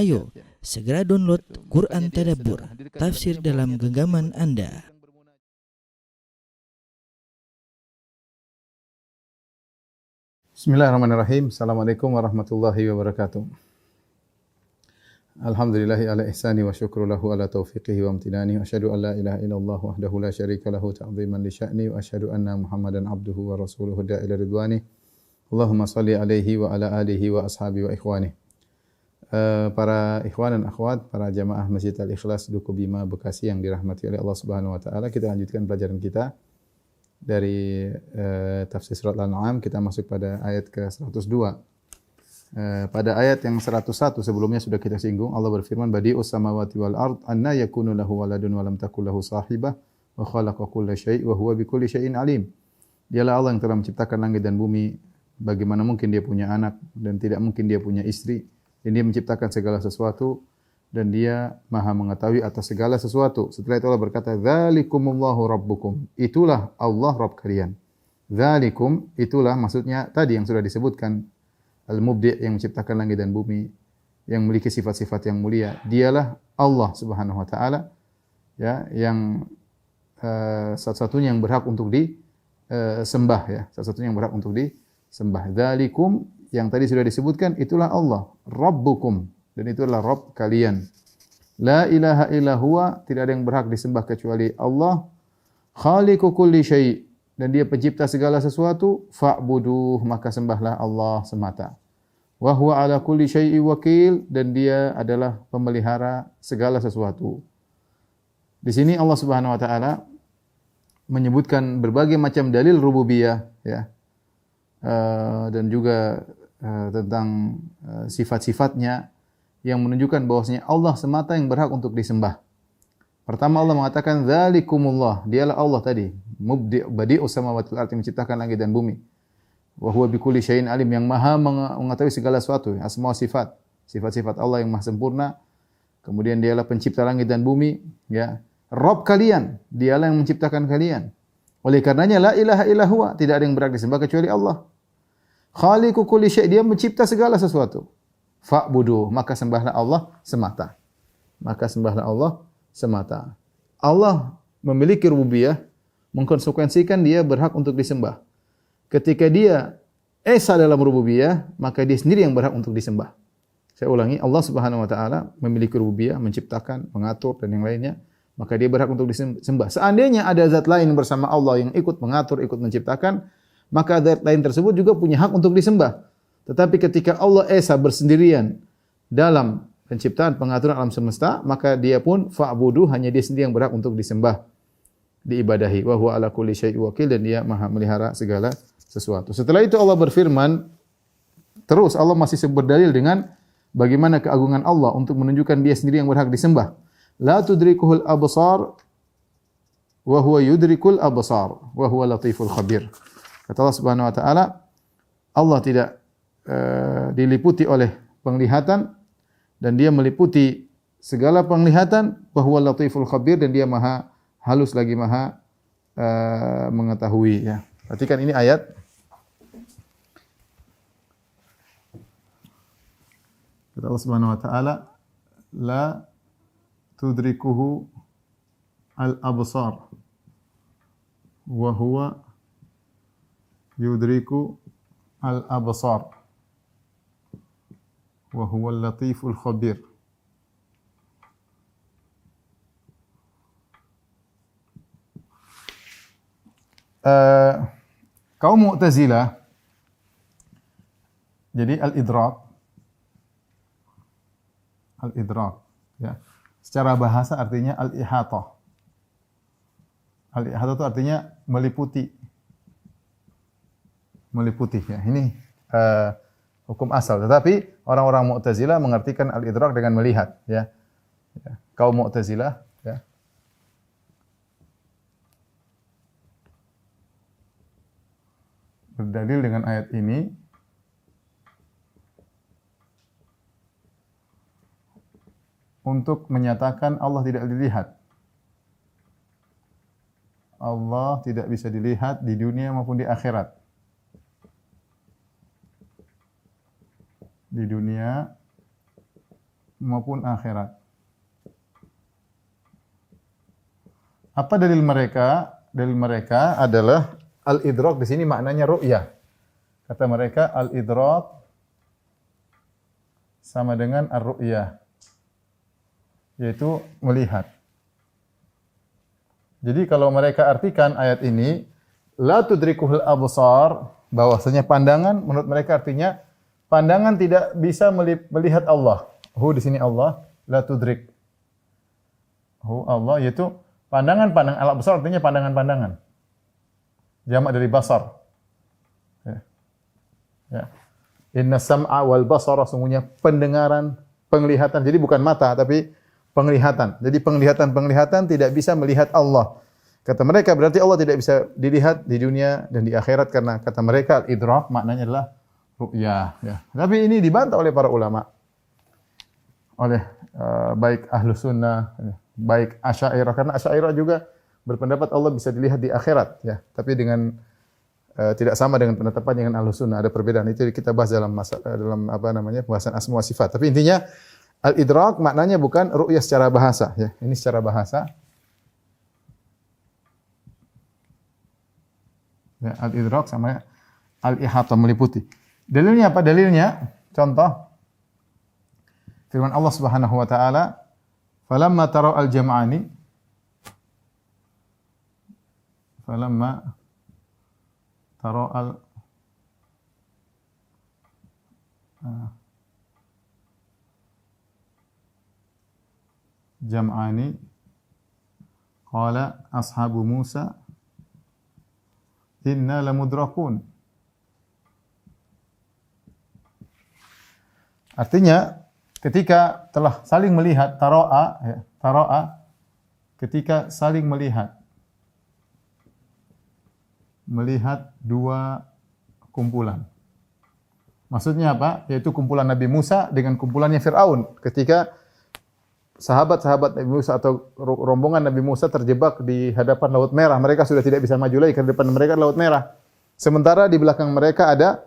Ayo, segera download Quran Tadabbur, tafsir dalam genggaman Anda. Bismillahirrahmanirrahim. Assalamualaikum warahmatullahi wabarakatuh. Alhamdulillahi ala ihsani wa syukru lahu ala taufiqihi wa amtinani. Wa asyhadu an la ilaha illallah wahdahu la syarika lahu ta'ziman li sya'ni. Wa asyhadu anna Muhammadan abduhu wa rasuluhu da'ila ridwani. Allahumma salli alaihi wa ala alihi wa ashabi wa ikhwani. Para ikhwan dan akhwat, para jamaah Masjid Al-Ikhlas Duku Bima Bekasi yang dirahmati oleh Allah Subhanahu wa taala, kita lanjutkan pelajaran kita dari tafsir surat Al-An'am. Kita masuk pada ayat ke-102. Pada ayat yang 101 sebelumnya sudah kita singgung, Allah berfirman, Badi'us samawati wal ard, anna yakunu lahu waladun wa lam takul lahu sahibah, wa khalaqa kulla syai' wa huwa bikulli syai'in alim. Dialah Allah yang telah menciptakan langit dan bumi. Bagaimana mungkin dia punya anak, dan tidak mungkin dia punya istri. Dan dia menciptakan segala sesuatu, dan dia maha mengetahui atas segala sesuatu. Setelah itu Allah berkata, Dzalikumullahu rabbukum. Itulah Allah Rabb kalian. Dzalikum, itulah maksudnya tadi yang sudah disebutkan. Al-Mubdi' yang menciptakan langit dan bumi, yang memiliki sifat-sifat yang mulia. Dialah Allah Subhanahu wa taala, ya, yang satu-satunya yang berhak untuk disembah, ya. Satu-satunya yang berhak untuk disembah. Dzalikum, yang tadi sudah disebutkan, itulah Allah, Rabbukum, dan itulah Rabb kalian. La ilaha illa huwa, tidak ada yang berhak disembah kecuali Allah. Khaliqu kulli syai', dan dia pencipta segala sesuatu. Fa'buduh, maka sembahlah Allah semata. Wa huwa ala kulli syai'i wakil, dan dia adalah pemelihara segala sesuatu. Di sini Allah Subhanahu wa taala menyebutkan berbagai macam dalil rububiyah, ya. Dan juga tentang sifat-sifatnya yang menunjukkan bahwasanya Allah semata yang berhak untuk disembah. Pertama Allah mengatakan dzalikumullah, dialah Allah tadi, mubdi' badi'us samawati wal ardi, menciptakan langit dan bumi. Wa huwa bikulli syai'in alim, yang maha mengetahui segala sesuatu, asma sifat, sifat-sifat Allah yang maha sempurna. Kemudian dialah pencipta langit dan bumi, ya. Rabb kalian, dialah yang menciptakan kalian. Oleh karenanya la ilaha illa huwa, tidak ada yang berhak disembah kecuali Allah. Khaliqu kulli syai', dia mencipta segala sesuatu. Fa'budu, maka sembahlah Allah semata. Maka sembahlah Allah semata. Allah memiliki rububiyah, mengkonsekuensikan dia berhak untuk disembah. Ketika dia esa dalam rububiyah, maka dia sendiri yang berhak untuk disembah. Saya ulangi, Allah Subhanahu wa taala memiliki rububiyah, menciptakan, mengatur dan yang lainnya, maka dia berhak untuk disembah. Seandainya ada zat lain bersama Allah yang ikut mengatur, ikut menciptakan, maka zat lain tersebut juga punya hak untuk disembah. Tetapi ketika Allah esa bersendirian dalam penciptaan, pengaturan alam semesta, maka dia pun fa'budu, hanya dia sendiri yang berhak untuk disembah, diibadahi. Wa huwa ala kulli syai'in wakil, dan dia maha melihara segala sesuatu. Setelah itu Allah berfirman, terus Allah masih berdalil dengan bagaimana keagungan Allah untuk menunjukkan dia sendiri yang berhak disembah. La tudrikuhul absar wa huwa yudrikul absar wa huwa latiful khabir. Kata Allah Subhanahu wa taala, Allah tidak diliputi oleh penglihatan, dan dia meliputi segala penglihatan. Wa huwa latiful khabir, dan dia maha halus lagi maha mengetahui, ya. Perhatikan ini ayat. Kata Allah Subhanahu wa taala, la tudrikuhu al-absar wa huwa yudriku al-absar wa huwa al-latiful khabir. Kaum Mu'tazilah, jadi al-idrak, ya. Secara bahasa artinya al-ihatah. Al-ihatah itu artinya meliputi, ya. Ini hukum asal. Tetapi orang-orang Mu'tazilah mengartikan al-idrak dengan melihat, ya. Kaum Mu'tazilah, ya, berdalil dengan ayat ini untuk menyatakan Allah tidak dilihat. Allah tidak bisa dilihat di dunia maupun di akhirat. Di dunia maupun akhirat. Apa dalil mereka? Dalil mereka adalah al-idrak di sini maknanya ru'yah. Kata mereka al-idrak sama dengan ar-ru'yah, yaitu melihat. Jadi kalau mereka artikan ayat ini la tudrikuhul absar, bahwasanya pandangan menurut mereka artinya pandangan tidak bisa melihat Allah. Hu di sini Allah, la tudrik. Hu Allah yaitu pandangan-pandangan, al-absar artinya pandangan-pandangan. Jamak dari basar. Ya. Inna sam'a wal basara, sungguhnya pendengaran, penglihatan. Jadi bukan mata tapi penglihatan. Jadi penglihatan tidak bisa melihat Allah. Kata mereka berarti Allah tidak bisa dilihat di dunia dan di akhirat karena kata mereka al-idrak maknanya adalah ru'yah. Ya. Tapi ini dibantah oleh para ulama. Oleh baik ahlu sunnah, baik Asy'ariyah, karena Asy'ariyah juga berpendapat Allah bisa dilihat di akhirat, ya. Tapi dengan tidak sama dengan penetapan dengan ahlu sunnah, ada perbedaan. Itu kita bahas dalam pembahasan asma wa sifat. Tapi intinya al-idrak maknanya bukan ru'yah secara bahasa, ya. Ini secara bahasa. Ya, al-idrak sama al-ihata, meliputi. Dalilnya apa? Dalilnya contoh firman Allah Subhanahu wa taala, "Falamma tara al-jam'ani" Falamma tara al-jam'ani qala ashabu Musa inna lamudrakun. Artinya ketika telah saling melihat, tara'a, ketika saling melihat dua kumpulan. Maksudnya apa? Yaitu kumpulan Nabi Musa dengan kumpulannya Fir'aun. Ketika sahabat-sahabat Nabi Musa atau rombongan Nabi Musa terjebak di hadapan Laut Merah, mereka sudah tidak bisa maju lagi, karena depan mereka Laut Merah. Sementara di belakang mereka ada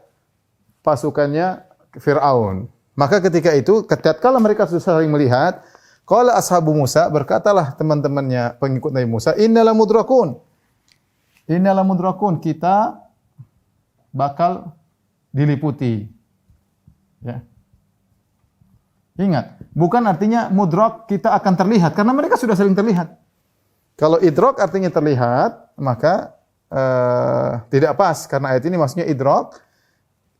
pasukannya Fir'aun. Maka ketika itu, tatkala mereka sudah saling melihat, qala ashabu Musa, berkatalah teman-temannya pengikut Nabi Musa, innala mudrakun. Innala mudrakun, kita bakal diliputi. Ya. Ingat, bukan artinya mudrak kita akan terlihat, karena mereka sudah saling terlihat. Kalau idrak artinya terlihat, maka tidak pas, karena ayat ini maksudnya idrak.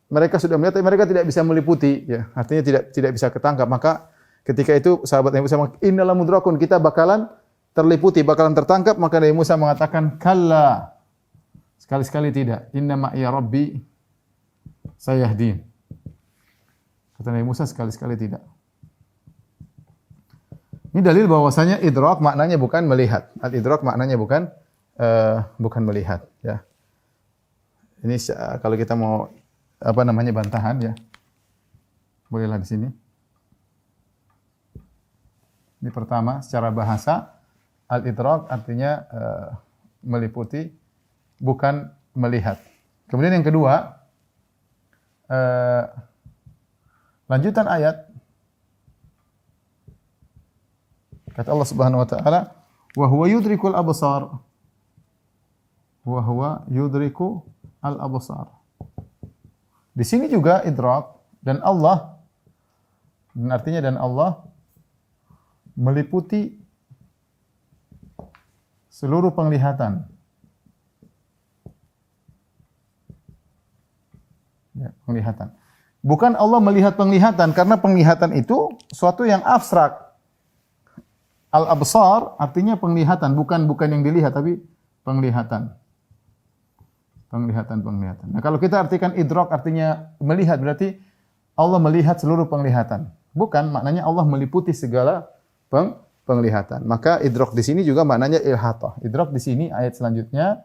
Mereka sudah melihat, tapi mereka tidak bisa meliputi. Ya. Artinya tidak bisa ketangkap. Maka ketika itu sahabat Nabi Musa mengatakan, innala mudrakun, kita bakalan terliputi, bakalan tertangkap. Maka Nabi Musa mengatakan, kalla. Sekali-sekali tidak. Inna ma'iya rabbi sayahdin. Kata Nabi Musa, sekali-sekali tidak. Ini dalil bahwasanya idrak maknanya bukan melihat. Al-idrak maknanya bukan melihat. Ya. Ini kalau kita mau bantahan, ya. Bolehlah di sini. Ini pertama, secara bahasa al-idrak artinya meliputi, bukan melihat. Kemudian yang kedua, lanjutan ayat. Kata Allah Subhanahu wa taala, "Wa huwa yudrikul absar." Wa huwa yudriku al-absar. Di sini juga idrak dan Allah, dan artinya dan Allah meliputi seluruh penglihatan. Ya, penglihatan. Bukan Allah melihat penglihatan, karena penglihatan itu suatu yang abstrak. Al-absar artinya penglihatan, bukan yang dilihat, tapi penglihatan. Penglihatan. Nah, kalau kita artikan idrak artinya melihat, berarti Allah melihat seluruh penglihatan. Bukan, maknanya Allah meliputi segala penglihatan. Maka idrak di sini juga maknanya ilhatah. Idrak di sini ayat selanjutnya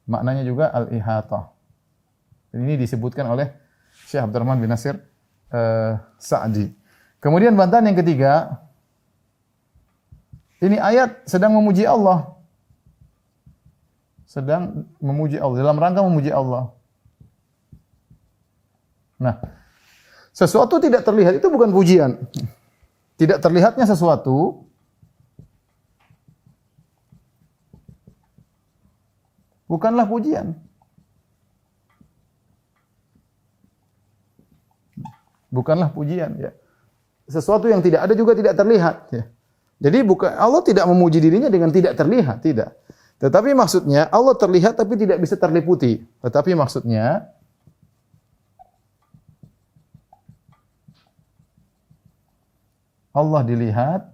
maknanya juga al-ihatah. Ini disebutkan oleh Syekh Abdurrahman bin Nasir Sa'di. Kemudian bantahan yang ketiga, ini ayat sedang memuji Allah. Sedang memuji Allah, dalam rangka memuji Allah. Nah, sesuatu tidak terlihat itu bukan pujian. tidak terlihatnya sesuatu bukanlah pujian. Bukanlah pujian, ya. Sesuatu yang tidak ada juga tidak terlihat, ya. Jadi Allah tidak memuji dirinya dengan tidak terlihat, tidak. Tetapi maksudnya Allah terlihat tapi tidak bisa terliputi. Tetapi maksudnya Allah dilihat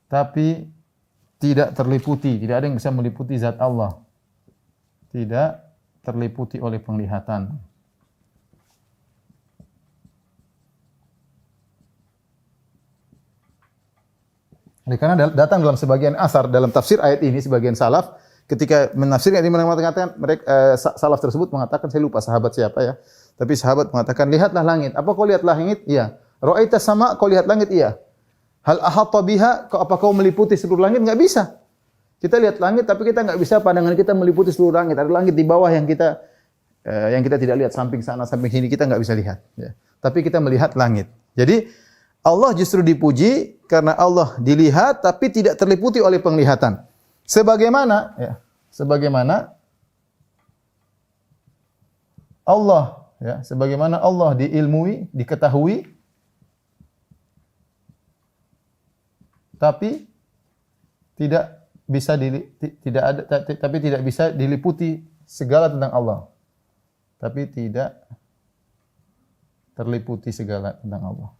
tapi tidak terliputi, tidak ada yang bisa meliputi zat Allah. Tidak terliputi oleh penglihatan. Karena datang dalam sebagian asar dalam tafsir ayat ini sebagian salaf ketika menafsirkan ini mengatakan mereka salaf tersebut mengatakan, saya lupa sahabat siapa ya. Tapi sahabat mengatakan, lihatlah langit. Apa kau lihat langit? Iya. Ra'aita sama, kau lihat langit? Iya. Hal ahatta biha, apa kau meliputi seluruh langit? Enggak bisa. Kita lihat langit tapi kita enggak bisa pandangan kita meliputi seluruh langit. Ada langit di bawah yang kita tidak lihat, samping sana, samping sini kita enggak bisa lihat, ya. Tapi kita melihat langit. Jadi Allah justru dipuji karena Allah dilihat tapi tidak terliputi oleh penglihatan. Sebagaimana Allah, ya, sebagaimana Allah diilmui, diketahui, tapi tidak bisa diliputi segala tentang Allah. Tapi tidak terliputi segala tentang Allah.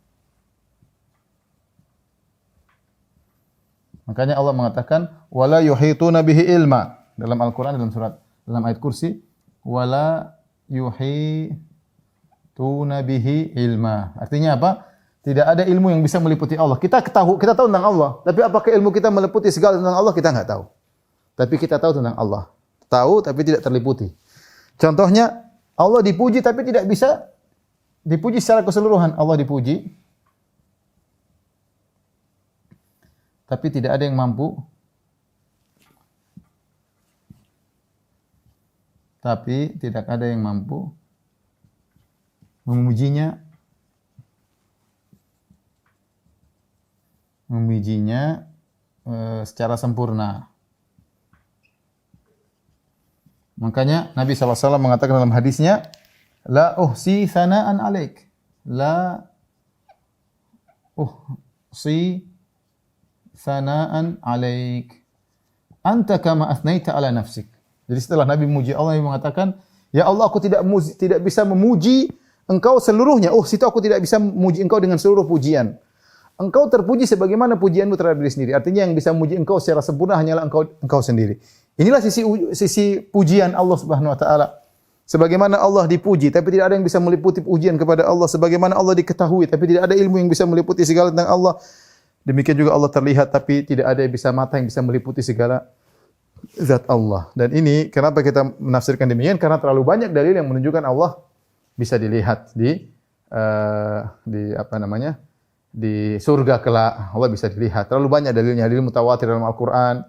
Makanya Allah mengatakan wala yuhituna bihi ilma dalam Al-Qur'an dalam ayat kursi wala yuhituna bihi ilma. Artinya apa? Tidak ada ilmu yang bisa meliputi Allah. Kita tahu tentang Allah, tapi apakah ilmu kita meliputi segala tentang Allah? Kita enggak tahu. Tapi kita tahu tentang Allah. Tahu tapi tidak terliputi. Contohnya Allah dipuji tapi tidak bisa dipuji secara keseluruhan. Allah dipuji tapi tidak ada yang mampu memujinya secara sempurna. Makanya Nabi SAW mengatakan dalam hadisnya, la uhsi sana'an alaik. La uhsi sana'an alaik. Anta kama asnaita ala nafsik. Jadi setelah Nabi memuji Allah, Nabi mengatakan, ya Allah, aku tidak bisa memuji engkau seluruhnya. Situ aku tidak bisa memuji engkau dengan seluruh pujian. Engkau terpuji sebagaimana pujianmu terhadap diri sendiri. Artinya yang bisa memuji engkau secara sempurna hanyalah engkau sendiri. Inilah sisi pujian Allah Subhanahu wa taala. Sebagaimana Allah dipuji tapi tidak ada yang bisa meliputi pujian kepada Allah, sebagaimana Allah diketahui tapi tidak ada ilmu yang bisa meliputi segala tentang Allah. Demikian juga Allah terlihat tapi tidak ada mata yang bisa meliputi segala zat Allah. Dan ini kenapa kita menafsirkan demikian? Karena terlalu banyak dalil yang menunjukkan Allah bisa dilihat di surga kelak. Allah bisa dilihat. Terlalu banyak dalilnya, dalil mutawatir dalam Al-Qur'an.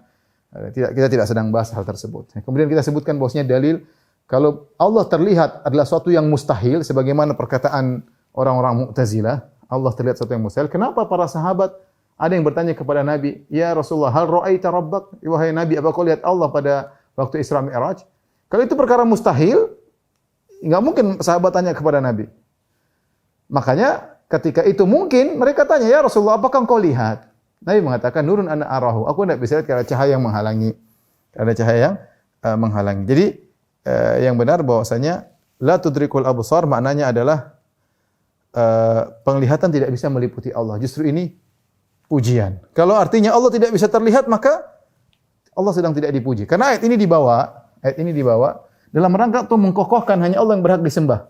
Kita tidak sedang bahas hal tersebut. Kemudian kita sebutkan bahwasanya dalil kalau Allah terlihat adalah suatu yang mustahil, sebagaimana perkataan orang-orang Mu'tazilah, Allah terlihat suatu yang mustahil. Kenapa para sahabat ada yang bertanya kepada Nabi, ya Rasulullah, hal ra'aita rabbak? Wahai Nabi, apa kau lihat Allah pada waktu Isra Mi'raj? Kalau itu perkara mustahil, enggak mungkin sahabat tanya kepada Nabi. Makanya ketika itu mungkin mereka tanya, ya Rasulullah, apakah engkau lihat? Nabi mengatakan, nurun ana arahu. Aku tidak bisa lihat karena cahaya yang menghalangi. Jadi yang benar bahwasanya la tudrikul absar maknanya adalah penglihatan tidak bisa meliputi Allah. Justru ini pujian. Kalau artinya Allah tidak bisa terlihat, maka Allah sedang tidak dipuji. Karena ayat ini dibawa dalam rangka untuk mengkokohkan hanya Allah yang berhak disembah.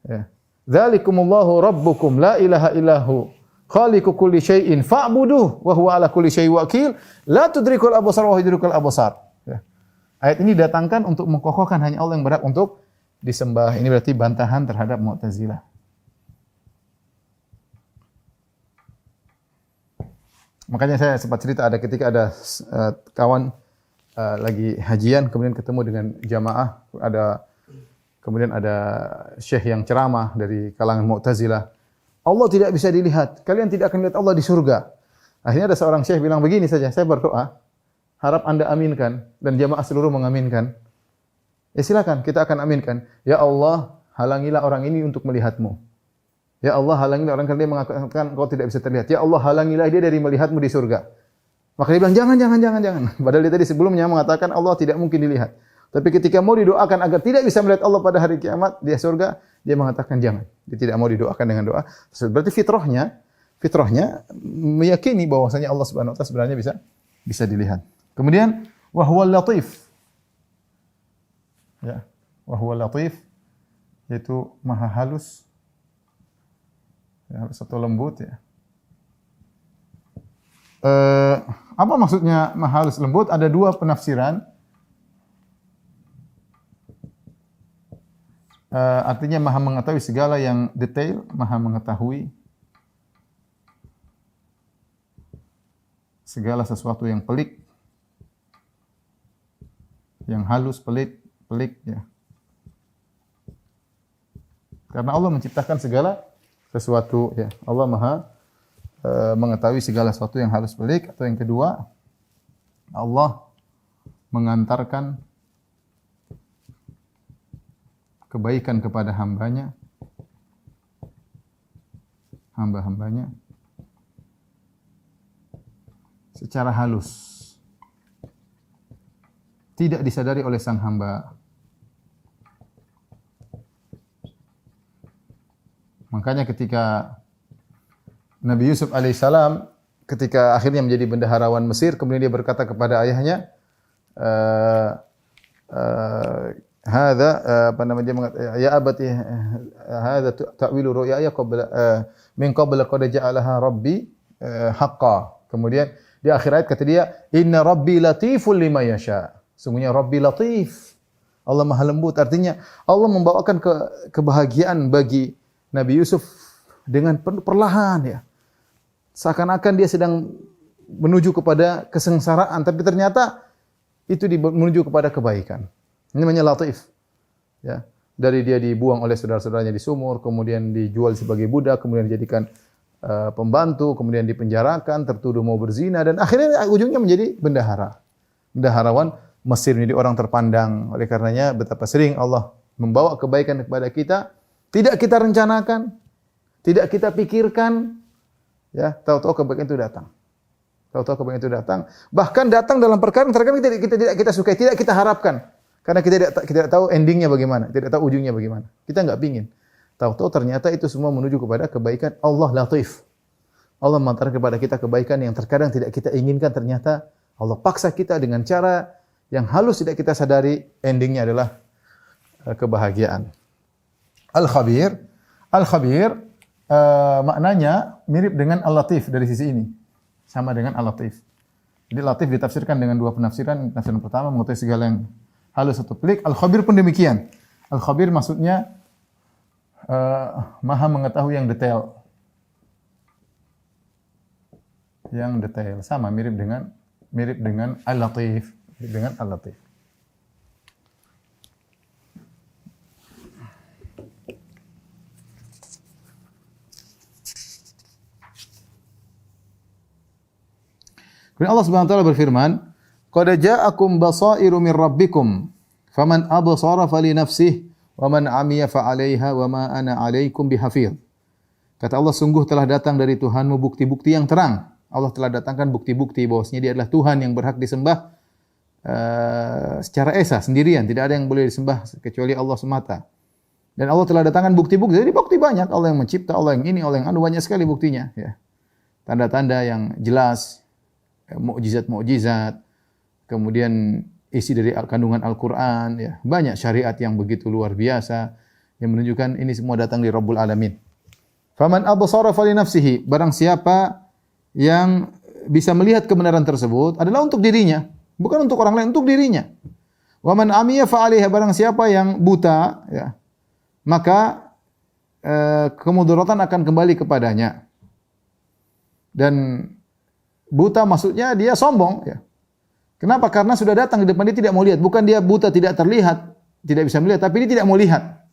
Ya. Dzalikumullahu rabbukum la ilaha illahu khaliqu kulli syai'in fa'buduh wa huwa ala kulli syai'in wakil la tudrikul absar wa yudrikul absar. Ya. Ayat ini datangkan untuk mengkokohkan hanya Allah yang berhak untuk disembah. Ini berarti bantahan terhadap Mu'tazilah. Makanya saya sempat cerita ketika ada kawan lagi hajian kemudian ketemu dengan jamaah, kemudian ada syekh yang ceramah dari kalangan Mu'tazilah. Allah tidak bisa dilihat. Kalian tidak akan lihat Allah di surga. Akhirnya ada seorang syekh bilang begini saja, saya berdoa, harap Anda aminkan dan jamaah seluruh mengaminkan. Ya silakan, kita akan aminkan. Ya Allah, halangilah orang ini untuk melihatmu. Ya Allah, halangilah orang karena dia mengatakan kau tidak bisa terlihat. Ya Allah, halangilah dia dari melihatmu di surga. Maka dia bilang, jangan. Padahal dia tadi sebelumnya mengatakan Allah tidak mungkin dilihat. Tapi ketika mau didoakan agar tidak bisa melihat Allah pada hari kiamat, dia surga, dia mengatakan jangan. Dia tidak mau didoakan dengan doa. Berarti fitrahnya meyakini bahwasanya Allah Subhanahu wa taala sebenarnya bisa dilihat. Kemudian wa huwal latif. Ya, wa huwal latif yaitu maha halus. Ya, halus atau lembut ya. Apa maksudnya maha halus lembut? Ada dua penafsiran. Artinya maha mengetahui segala yang detail, maha mengetahui segala sesuatu yang pelik, yang halus, pelik ya. Karena Allah menciptakan segala sesuatu ya. Allah maha mengetahui segala sesuatu yang halus, pelik. Atau yang kedua, Allah mengantarkan kebaikan kepada hambanya secara halus, tidak disadari oleh sang hamba. Makanya ketika Nabi Yusuf alaihissalam ketika akhirnya menjadi bendaharawan Mesir, kemudian dia berkata kepada ayahnya, hadza apa namanya, dia mengatakan ya abati hadza ta'wilu ru'yaya qabla min qabla qad ja'alaha rabbi haqqan. Kemudian di akhir ayat kata dia, inna rabbi latiful lima yasha. Sungguhnya Rabbi latif. Allah Maha lembut. Artinya Allah membawakan kebahagiaan bagi Nabi Yusuf dengan perlahan ya. Seakan-akan dia sedang menuju kepada kesengsaraan, tapi ternyata itu menuju kepada kebaikan. Ini namanya latif. Ya. Dari dia dibuang oleh saudara-saudaranya di sumur, kemudian dijual sebagai budak, kemudian dijadikan pembantu, kemudian dipenjarakan, tertuduh mau berzina, dan akhirnya ujungnya menjadi bendaharawan Mesir, menjadi orang terpandang. Oleh karenanya betapa sering Allah membawa kebaikan kepada kita, tidak kita rencanakan, tidak kita pikirkan, ya, tahu-tahu kebaikan itu datang. Bahkan datang dalam perkara yang terkadang kita tidak kita sukai, tidak kita harapkan. Karena kita tidak tahu endingnya bagaimana, tidak tahu ujungnya bagaimana. Kita enggak pingin. Tahu-tahu ternyata itu semua menuju kepada kebaikan. Allah latif. Allah mengantarkan kepada kita kebaikan yang terkadang tidak kita inginkan, ternyata Allah paksa kita dengan cara yang halus tidak kita sadari, endingnya adalah kebahagiaan. Al-Khabir maknanya mirip dengan Al-Latif dari sisi ini. Sama dengan Al-Latif. Jadi Latif ditafsirkan dengan dua penafsiran. Penafsiran pertama mengetahui segala yang halus atau pelik. Al-Khabir pun demikian. Al-Khabir maksudnya maha mengetahui yang detail. Sama mirip dengan Al-Latif, Kemudian Allah Subhanahu wa taala berfirman, "Qad ja'akum basairu min rabbikum, faman absara fali nafsihi wa man 'amiya fa 'alaiha wa ma ana 'alaikum bihafidz." Kata Allah, sungguh telah datang dari Tuhanmu bukti-bukti yang terang. Allah telah datangkan bukti-bukti bahwasanya Dia adalah Tuhan yang berhak disembah secara esa, sendirian, tidak ada yang boleh disembah kecuali Allah semata. Dan Allah telah datangkan bukti-bukti. Jadi bukti banyak, Allah yang mencipta, Allah yang ini, Allah yang anu, banyak sekali buktinya, ya. Tanda-tanda yang jelas, mukjizat-mukjizat, kemudian isi dari kandungan Al-Qur'an, ya. Banyak syariat yang begitu luar biasa yang menunjukkan ini semua datang dari Rabbul Alamin. Faman absara fali nafsihi, barang siapa yang bisa melihat kebenaran tersebut adalah untuk dirinya, bukan untuk orang lain, untuk dirinya. Wa man amiya fa 'alaiha, barang siapa yang buta, ya, maka kemudaratan akan kembali kepadanya. Dan buta maksudnya dia sombong, ya. Kenapa? Karena sudah datang di depan dia tidak mau lihat. Bukan dia buta tidak terlihat, tidak bisa melihat, tapi dia tidak mau lihat.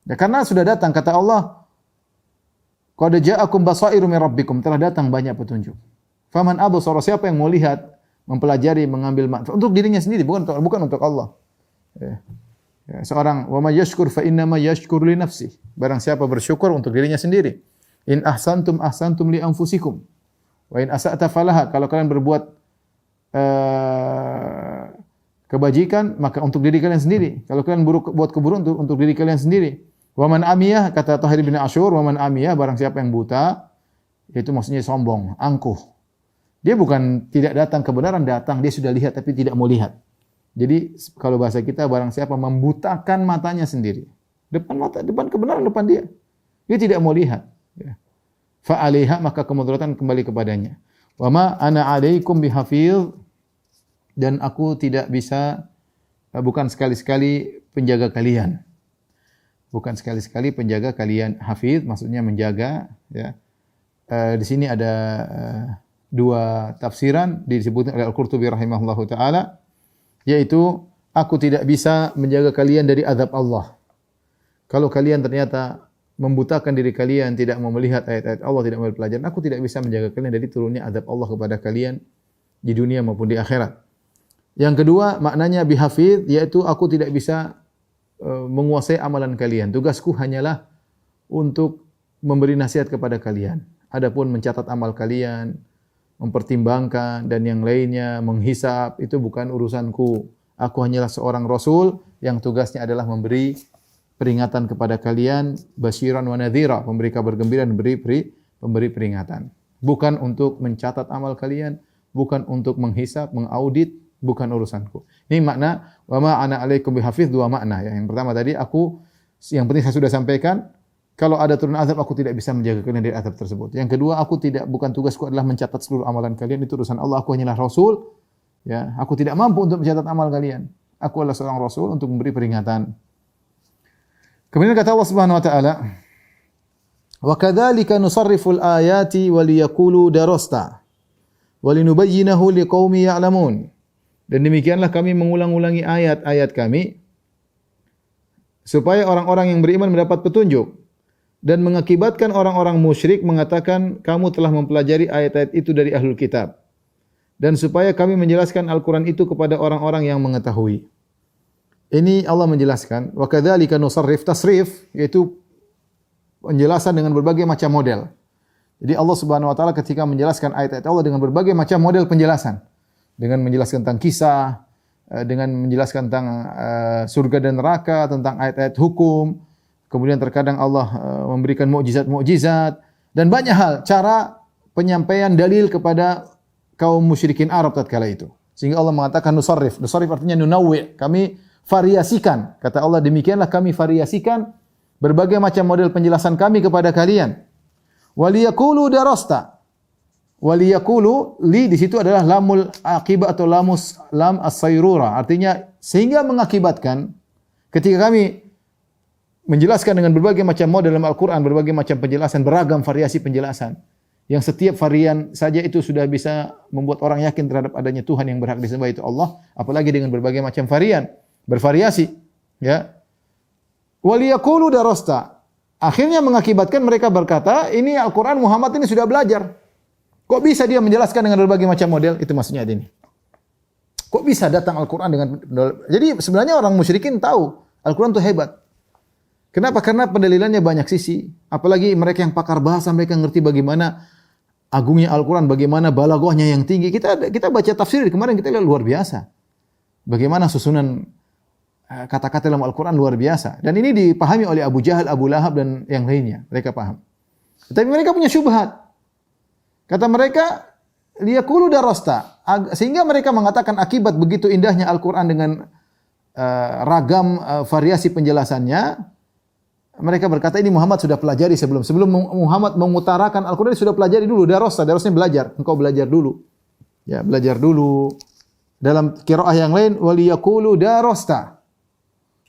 Ya, karena sudah datang kata Allah, qad ja'akum basairu min rabbikum, telah datang banyak petunjuk. Faman absara, siapa yang mau lihat, mempelajari, mengambil manfaat untuk dirinya sendiri, bukan untuk Allah. Ya. Ya, seorang wa may yashkur fa inna ma yashkur li nafsi. Barang siapa bersyukur untuk dirinya sendiri. In ahsantum ahsantum li anfusikum. Wa in asa'ta falaha. Kalau kalian berbuat kebajikan maka untuk diri kalian sendiri. Kalau kalian buat keburukan untuk diri kalian sendiri. Wa man amiyah, kata Tahir bin Asyur, wa man amiyah, barang siapa yang buta, itu maksudnya sombong, angkuh. Dia bukan tidak datang kebenaran, datang, dia sudah lihat tapi tidak mau lihat. Jadi kalau bahasa kita, barang siapa membutakan matanya sendiri. Depan kebenaran depan dia. Dia tidak mau lihat. Ya. Fa alaiha, maka kemudaratan kembali kepadanya. Wa ma ana alaikum bihafidh, dan aku tidak bisa, bukan sekali-sekali penjaga kalian. Bukan sekali-sekali penjaga kalian. Hafidh maksudnya menjaga. Ya. Di sini ada dua tafsiran disebutkan oleh Al-Qurtubi rahimahullahu taala, yaitu aku tidak bisa menjaga kalian dari azab Allah. Kalau kalian ternyata membutakan diri kalian, tidak mau melihat ayat-ayat Allah, tidak mau pelajaran, aku tidak bisa menjaga kalian dari turunnya azab Allah kepada kalian di dunia maupun di akhirat. Yang kedua, maknanya bihafidh, yaitu aku tidak bisa menguasai amalan kalian. Tugasku hanyalah untuk memberi nasihat kepada kalian. Adapun mencatat amal kalian, mempertimbangkan dan yang lainnya, menghisap, itu bukan urusanku. Aku hanyalah seorang rasul yang tugasnya adalah memberi peringatan kepada kalian, basyiran wa nadhira, memberi kabar gembira dan memberi peringatan. Bukan untuk mencatat amal kalian, bukan untuk menghisap, mengaudit, bukan urusanku. Ini makna wa ma ana alaikum bihafidh, dua makna ya. Yang pertama tadi yang penting saya sudah sampaikan, kalau ada turun azab aku tidak bisa menjaga kalian dari azab tersebut. Yang kedua, bukan tugasku adalah mencatat seluruh amalan kalian, itu urusan Allah. Aku hanyalah rasul. Ya, aku tidak mampu untuk mencatat amal kalian. Aku adalah seorang rasul untuk memberi peringatan. Kemudian kata Allah Subhanahu wa taala, "Wa kadzalika nusarriful ayati wa liyaqulu darasta wa linubayyinahu liqaumi ya'lamun." Dan demikianlah kami mengulang-ulangi ayat-ayat kami supaya orang-orang yang beriman mendapat petunjuk, dan mengakibatkan orang-orang musyrik mengatakan kamu telah mempelajari ayat-ayat itu dari ahlul kitab, dan supaya kami menjelaskan Al-Quran itu kepada orang-orang yang mengetahui. Ini Allah menjelaskan, wa kadzalika nusarrif, tasrif yaitu penjelasan dengan berbagai macam model. Jadi Allah Subhanahu wa taala ketika menjelaskan ayat-ayat Allah dengan berbagai macam model penjelasan, dengan menjelaskan tentang kisah, dengan menjelaskan tentang surga dan neraka, tentang ayat-ayat hukum. Kemudian terkadang Allah memberikan mukjizat-mukjizat dan banyak hal, cara penyampaian dalil kepada kaum musyrikin Arab tatkala itu. Sehingga Allah mengatakan nusarrif. Nusarrif artinya nunawwi', kami variasikan. Kata Allah, demikianlah kami variasikan berbagai macam model penjelasan kami kepada kalian. Waliyaqulu darasta. Waliyaqulu, li di situ adalah lamul aqibah atau lam as-sayrura. Artinya sehingga mengakibatkan ketika kami menjelaskan dengan berbagai macam model dalam Al-Quran, berbagai macam penjelasan, beragam variasi penjelasan, yang setiap varian saja itu sudah bisa membuat orang yakin terhadap adanya Tuhan yang berhak disembah, itu Allah, apalagi dengan berbagai macam varian, bervariasi, ya. Waliyaqulu darasta. Akhirnya mengakibatkan mereka berkata, ini Al-Quran Muhammad ini sudah belajar. Kok bisa dia menjelaskan dengan berbagai macam model? Itu maksudnya ini. Kok bisa datang Al-Quran dengan... Jadi sebenarnya orang musyrikin tahu Al-Quran itu hebat. Kenapa? Karena pendalilannya banyak sisi. Apalagi mereka yang pakar bahasa, mereka ngerti bagaimana agungnya Al-Quran, bagaimana balaghahnya yang tinggi. Kita baca tafsir kemarin, kita lihat luar biasa. Bagaimana susunan kata-kata dalam Al-Quran luar biasa. Dan ini dipahami oleh Abu Jahal, Abu Lahab, dan yang lainnya. Mereka paham. Tapi mereka punya syubhat. Kata mereka, liyaqulu darasta. Sehingga mereka mengatakan akibat begitu indahnya Al-Quran dengan ragam variasi penjelasannya, mereka berkata ini Muhammad sudah pelajari sebelum Muhammad mengutarakan Al-Quran sudah pelajari dulu. Darasta, darasnya belajar. Engkau belajar dulu. Ya, belajar dulu. Dalam qiraah yang lain, waliyaqulu darasta.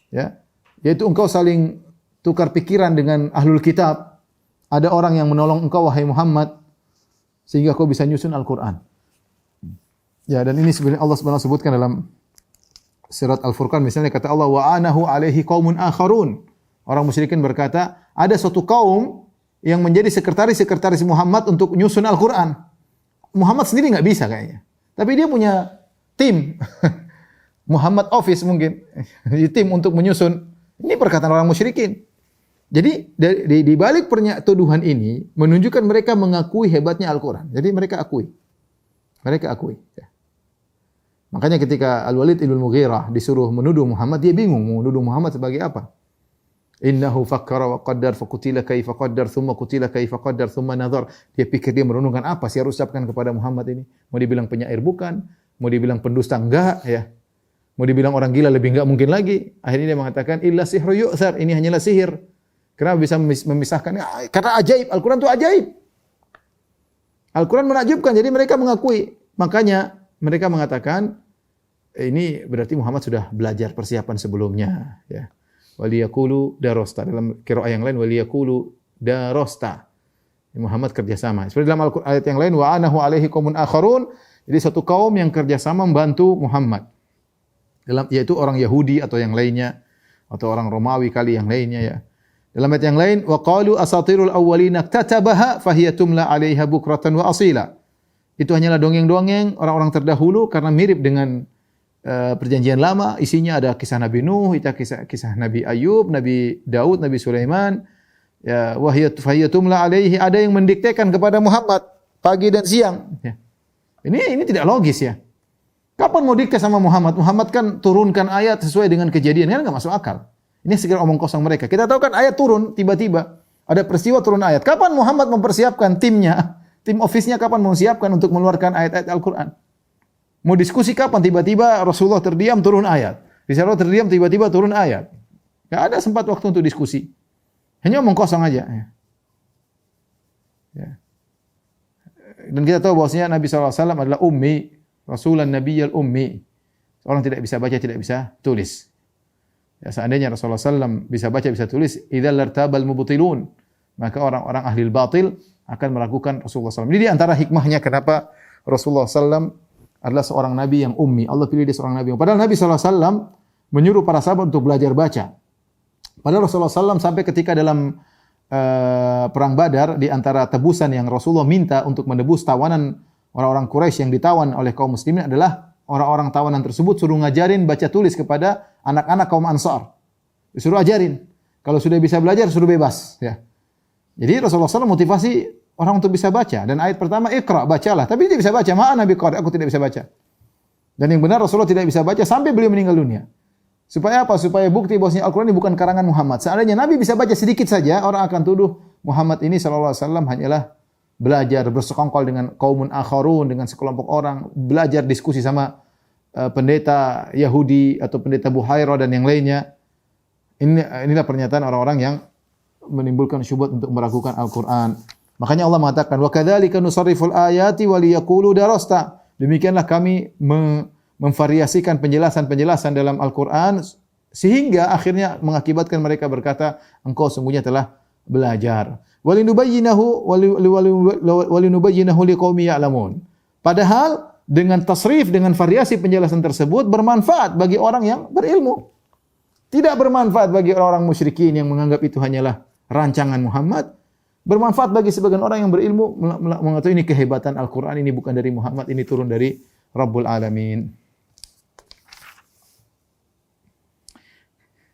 Ya, yaitu engkau saling tukar pikiran dengan ahlul kitab. Ada orang yang menolong engkau wahai Muhammad sehingga kau bisa nyusun Al-Quran. Ya, dan ini sebenarnya Allah Subhanahu wa sebutkan dalam surat Al-Furqan, misalnya kata Allah, wa anahu alaihi qaumun akharun. Orang musyrikin berkata, ada suatu kaum yang menjadi sekretaris Muhammad untuk nyusun Al-Quran. Muhammad sendiri nggak bisa kayaknya. Tapi dia punya tim. Muhammad Office mungkin. Tim untuk menyusun. Ini perkataan orang musyrikin. Jadi di balik tuduhan ini menunjukkan mereka mengakui hebatnya Al-Quran. Jadi mereka akui. Mereka akui. Makanya ketika Al-Walid ibn Mughirah disuruh menuduh Muhammad, dia bingung mau menuduh Muhammad sebagai apa. Innahu fakkara wa qaddar fakutila kaifa qaddar thumma kutila kaifa qaddar thumma nadhar. Dia pikir dia merenungkan apa sih harus ucapkan kepada Muhammad ini. Mau dibilang penyair bukan, mau dibilang pendusta enggak ya. Mau dibilang orang gila lebih enggak mungkin lagi. Akhirnya dia mengatakan illa sihru yu'thar, ini hanyalah sihir. Kenapa bisa memisahkan? Karena ajaib, Al-Quran itu ajaib. Al-Quran menakjubkan, jadi mereka mengakui. Makanya mereka mengatakan ini berarti Muhammad sudah belajar persiapan sebelumnya ya. Waliyaqulu darosta, dalam qiraah yang lain waliyaqulu darosta. Muhammad kerjasama. Seperti dalam ayat yang lain wa anahu alaihi qaumun akharun. Jadi satu kaum yang kerjasama membantu Muhammad. Yaitu orang Yahudi atau yang lainnya atau orang Romawi kali yang lainnya ya. Dalam ayat yang lain wa qalu asatirul awwalina katabaha fahiya tumla 'alaiha bukratan wa asila. Itu hanyalah dongeng-dongeng orang-orang terdahulu karena mirip dengan perjanjian lama, isinya ada kisah Nabi Nuh, kisah Nabi Ayub, Nabi Daud, Nabi Sulaiman. Ya, fahiya tumla 'alaihi, ada yang mendiktekan kepada Muhammad pagi dan siang. Ya. Ini tidak logis ya. Kapan mau dikte sama Muhammad? Muhammad kan turunkan ayat sesuai dengan kejadian, kan enggak masuk akal. Ini segera omong kosong mereka. Kita tahu kan ayat turun tiba-tiba. Ada peristiwa turun ayat. Kapan Muhammad mempersiapkan timnya? Tim office-nya kapan mempersiapkan untuk mengeluarkan ayat-ayat Al-Quran? Mau diskusi kapan? Tiba-tiba Rasulullah terdiam turun ayat. Rasulullah terdiam tiba-tiba turun ayat. Enggak ada sempat waktu untuk diskusi. Hanya omong kosong aja. Ya. Dan kita tahu bahwasanya Nabi SAW adalah ummi. Rasulan Nabiyyal ummi. Orang tidak bisa baca, tidak bisa tulis. Ya, seandainya Rasulullah SAW bisa baca, bisa tulis, idzal lartabal mubtilun, maka orang-orang ahli batil akan meragukan Rasulullah SAW. Ini di antara hikmahnya kenapa Rasulullah SAW adalah seorang nabi yang ummi. Allah pilih dia seorang nabi. Padahal Nabi SAW menyuruh para sahabat untuk belajar baca. Padahal Rasulullah SAW sampai ketika dalam perang Badar, di antara tebusan yang Rasulullah minta untuk menebus tawanan orang-orang Quraisy yang ditawan oleh kaum muslimin adalah orang-orang tawanan tersebut suruh ngajarin baca tulis kepada anak-anak kaum Ansar. Disuruh ajarin. Kalau sudah bisa belajar, suruh bebas. Ya. Jadi Rasulullah SAW motivasi orang untuk bisa baca. Dan ayat pertama, Iqra, bacalah. Tapi dia bisa baca. Ma'ana biqari, aku tidak bisa baca. Dan yang benar Rasulullah tidak bisa baca sampai beliau meninggal dunia. Supaya apa? Supaya bukti bahwasanya Al-Quran ini bukan karangan Muhammad. Seandainya Nabi bisa baca sedikit saja, orang akan tuduh Muhammad ini SAW hanyalah belajar bersekongkol dengan kaumun akharun, dengan sekelompok orang, belajar diskusi sama pendeta Yahudi atau pendeta Buhairah dan yang lainnya. Inilah pernyataan orang-orang yang menimbulkan syubhat untuk meragukan Al-Quran. Makanya Allah mengatakan, wa kadzalika nusarriful ayati wa liyaqulu darasta. Demikianlah kami memvariasikan penjelasan-penjelasan dalam Al-Quran sehingga akhirnya mengakibatkan mereka berkata, engkau sungguhnya telah belajar. Walinubayyinahu liqaumi ya'lamun. Padahal dengan tasrif, dengan variasi penjelasan tersebut bermanfaat bagi orang yang berilmu. Tidak bermanfaat bagi orang-orang musyrikin yang menganggap itu hanyalah rancangan Muhammad. Bermanfaat bagi sebagian orang yang berilmu mengatakan ini kehebatan Al-Quran, ini bukan dari Muhammad, ini turun dari Rabbul Alamin.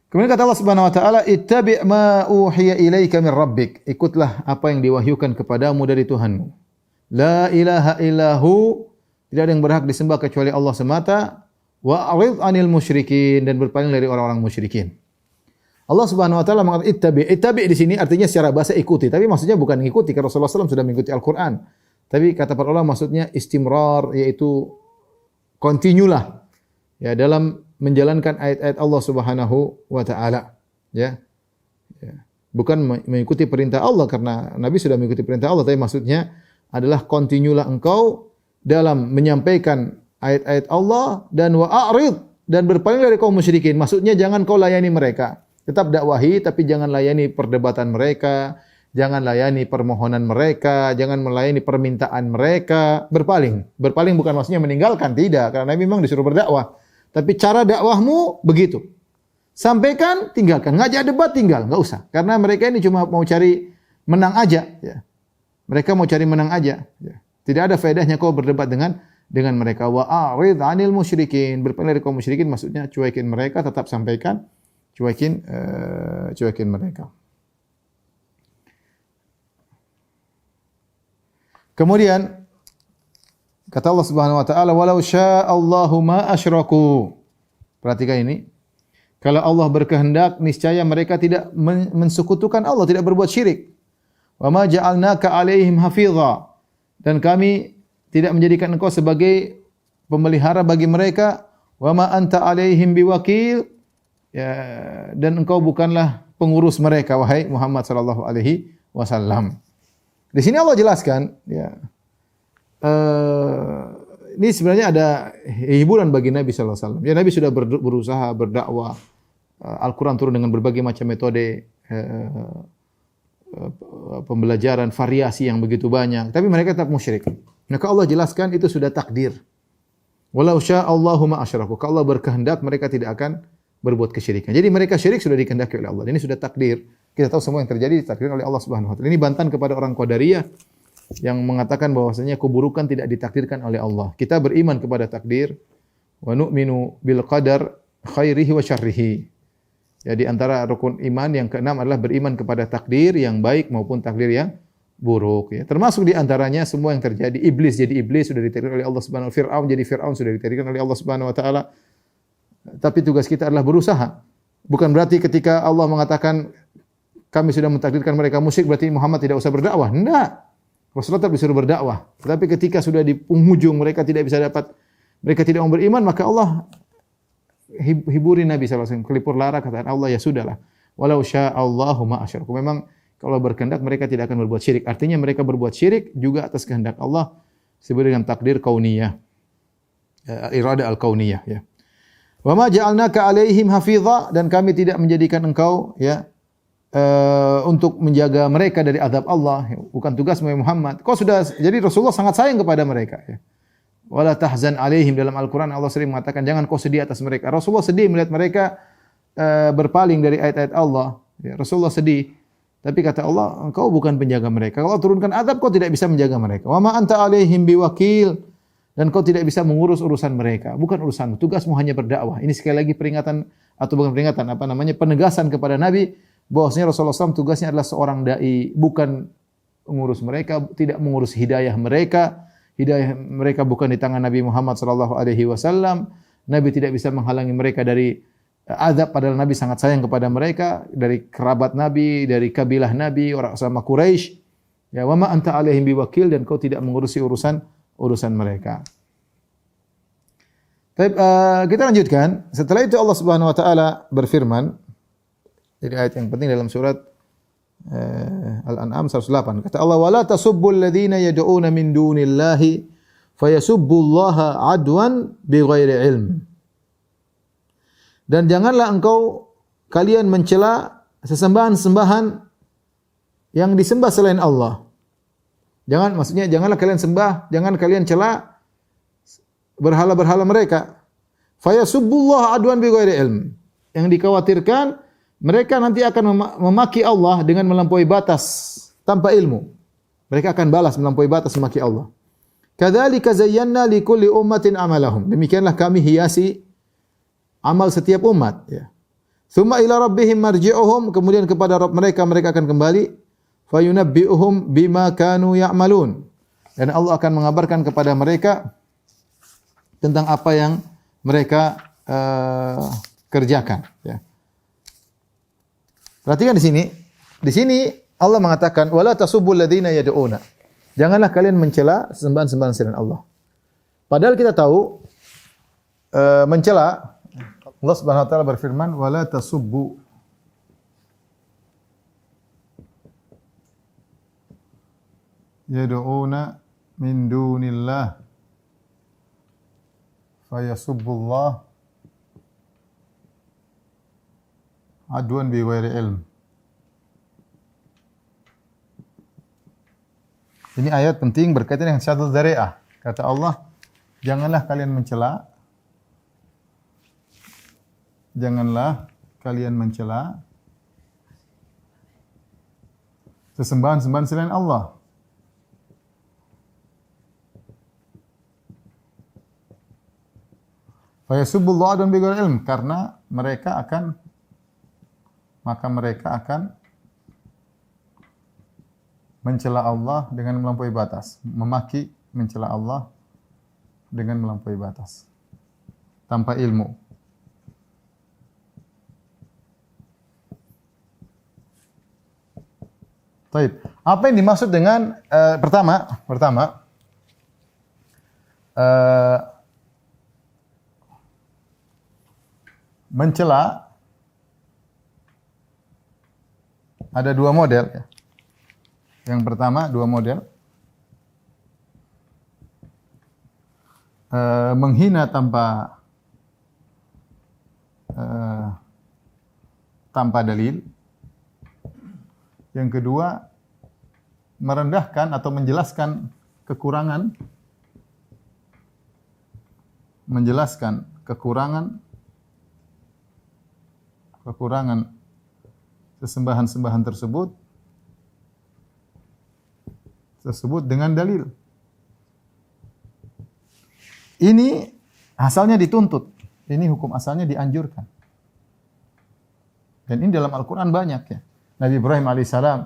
Kemudian kata Allah Subhanahu wa taala, "Ittabi' ma uhiya ilaika min rabbik." Ikutlah apa yang diwahyukan kepadamu dari Tuhanmu. La ilaha illahu, tidak ada yang berhak disembah kecuali Allah semata. Wa a'rid 'anil musyrikin, dan berpaling dari orang-orang musyrikin. Allah Subhanahu wa taala mengatakan ittabi'. Ittabi' di sini artinya secara bahasa ikuti, tapi maksudnya bukan mengikuti karena Rasulullah SAW sudah mengikuti Al-Qur'an. Tapi kata para ulama maksudnya istimrar, yaitu continue lah ya dalam menjalankan ayat-ayat Allah Subhanahu wa taala, ya. Bukan mengikuti perintah Allah karena Nabi sudah mengikuti perintah Allah, tapi maksudnya adalah continue-lah engkau dalam menyampaikan ayat-ayat Allah dan wa'arid, dan berpaling dari kaum musyrikin. Maksudnya jangan kau layani mereka. Tetap dakwahi tapi jangan layani perdebatan mereka, jangan layani permohonan mereka, jangan melayani permintaan mereka. Berpaling. Berpaling bukan maksudnya meninggalkan, tidak, karena Nabi memang disuruh berdakwah. Tapi cara dakwahmu begitu. Sampaikan, tinggalkan. Ngajak debat, tinggal. Enggak usah. Karena mereka ini cuma mau cari menang aja. Ya. Mereka mau cari menang aja. Ya. Tidak ada faedahnya kau berdebat dengan mereka. Wa a'rid 'anil musyrikin. Berpaling dari kaum musyrikin maksudnya cuekin mereka, tetap sampaikan. Cuekin mereka. Kemudian kata Allah Subhanahu wa taala, "Walau sya'allahu ma asyraku." Perhatikan ini. Kalau Allah berkehendak, niscaya mereka tidak mensekutukan Allah, tidak berbuat syirik. Wa ma ja'alnaka 'alaihim hafidha. Dan kami tidak menjadikan engkau sebagai pemelihara bagi mereka. Wa ma anta 'alaihim biwakil. Ya, dan engkau bukanlah pengurus mereka, wahai Muhammad sallallahu alaihi wasallam. Di sini Allah jelaskan, ya. Ini sebenarnya ada hiburan bagi Nabi sallallahu alaihi wasallam. Ya, Nabi sudah berusaha berdakwah. Al-Quran turun dengan berbagai macam metode pembelajaran, variasi yang begitu banyak. Tapi mereka tetap musyrik. Maka Allah jelaskan itu sudah takdir. Walau sya'allahu ma asyraku. Kalau Allah berkehendak, mereka tidak akan berbuat kesyirikan. Jadi mereka syirik sudah dikehendaki oleh Allah. Ini sudah takdir. Kita tahu semua yang terjadi ditakdirkan oleh Allah Subhanahu wa taala. Ini bantahan kepada orang Qadariyah yang mengatakan bahwasanya keburukan tidak ditakdirkan oleh Allah. Kita beriman kepada takdir. Wa nu'minu bil qadar khairihi wa syarrihi. Ya, di antara rukun iman yang keenam adalah beriman kepada takdir yang baik maupun takdir yang buruk. Ya. Termasuk di antaranya semua yang terjadi. Iblis jadi iblis sudah ditakdirkan oleh Allah Subhanahu wa taala. Fir'aun jadi Fir'aun sudah ditakdirkan oleh Allah Subhanahu wa taala. Tapi tugas kita adalah berusaha. Bukan berarti ketika Allah mengatakan kami sudah mentakdirkan mereka musyrik berarti Muhammad tidak usah berdakwah. Enggak. Rasulullah tetap disuruh berdakwah. Tetapi ketika sudah di penghujung mereka tidak mau beriman, maka Allah hiburi Nabi SAW, kelipur lara, kata Allah, ya sudahlah. Walau sya'allahu ma asyraku. Memang kalau berkehendak mereka tidak akan berbuat syirik. Artinya mereka berbuat syirik juga atas kehendak Allah sesuai dengan takdir kauniyah. Irada al-kauniyah, ya. Wa ma ja'alnaka 'alaihim hafidha, dan kami tidak menjadikan engkau, ya, untuk menjaga mereka dari azab Allah. Bukan tugas Muhammad. Kau sudah, jadi Rasulullah sangat sayang kepada mereka, ya. Wala tahzan 'alaihim, dalam Al-Qur'an Allah sering mengatakan jangan kau sedih atas mereka. Rasulullah sedih melihat mereka berpaling dari ayat-ayat Allah. Ya, Rasulullah sedih. Tapi kata Allah, engkau bukan penjaga mereka. Kalau turunkan azab kau tidak bisa menjaga mereka. Wa ma anta 'alaihim biwakil, dan kau tidak bisa mengurus urusan mereka. Bukan urusanmu. Tugasmu hanya berdakwah. Ini sekali lagi peringatan, atau bukan peringatan, penegasan kepada Nabi bahwasanya Rasulullah SAW tugasnya adalah seorang dai, bukan mengurus mereka, tidak mengurus hidayah mereka. Hidayah mereka bukan di tangan Nabi Muhammad sallallahu alaihi wasallam. Nabi tidak bisa menghalangi mereka dari azab, padahal Nabi sangat sayang kepada mereka, dari kerabat Nabi, dari kabilah Nabi, orang sama Quraisy. Ya, wa ma anta 'alaihim biwakil, dan kau tidak mengurusi urusan mereka. Baik, kita lanjutkan. Setelah itu Allah Subhanahu wa taala berfirman, jadi ayat yang penting dalam surat Al-An'am 108. Kata Allah, "Wala tasubbul ladzina yad'una min dunillahi fayasubbullaha 'adwan bighairi ilm." Dan janganlah kalian mencela sesembahan-sembahan yang disembah selain Allah. Janganlah kalian sembah, jangan kalian cela berhala-berhala mereka. Fayasubbullaha 'adwan bighairi ilm. Yang dikhawatirkan mereka nanti akan memaki Allah dengan melampaui batas tanpa ilmu. Mereka akan balas melampaui batas memaki Allah. Kadzalika zayyana likulli ummatin amalahum. Demikianlah kami hiasi amal setiap umat, ya. Tsumma ila rabbihim marji'uhum, kemudian kepada Rabb mereka akan kembali. Fayunabbi'uhum bima kanu ya'malun. Dan Allah akan mengabarkan kepada mereka tentang apa yang mereka kerjakan, ya. Perhatikan di sini. Di sini Allah mengatakan wala tasubbul ladzina yad'una. Janganlah kalian mencela sembahan-sembahan selain Allah. Padahal kita tahu mencela, Allah Subhanahu wa taala berfirman wala tasubbu yad'una min dunillah fayasubbullah adwan bi ghairi ilm. Ini ayat penting berkaitan dengan syadul dzari'ah. Kata Allah, janganlah kalian mencela, janganlah kalian mencela sesembahan-sembahan selain Allah. Fa yasubbullahu adwan bighairi ilm, karena mereka akan mencela Allah dengan melampaui batas, memaki, mencela Allah dengan melampaui batas tanpa ilmu. Baik, apa yang dimaksud dengan pertama mencela ada dua model ya. Yang pertama dua model. Menghina tanpa dalil. Yang kedua, merendahkan atau menjelaskan kekurangan sesembahan-sembahan tersebut dengan dalil. Ini asalnya dituntut. Ini hukum asalnya dianjurkan. Dan ini dalam Al-Quran banyak ya. Nabi Ibrahim alaihissalam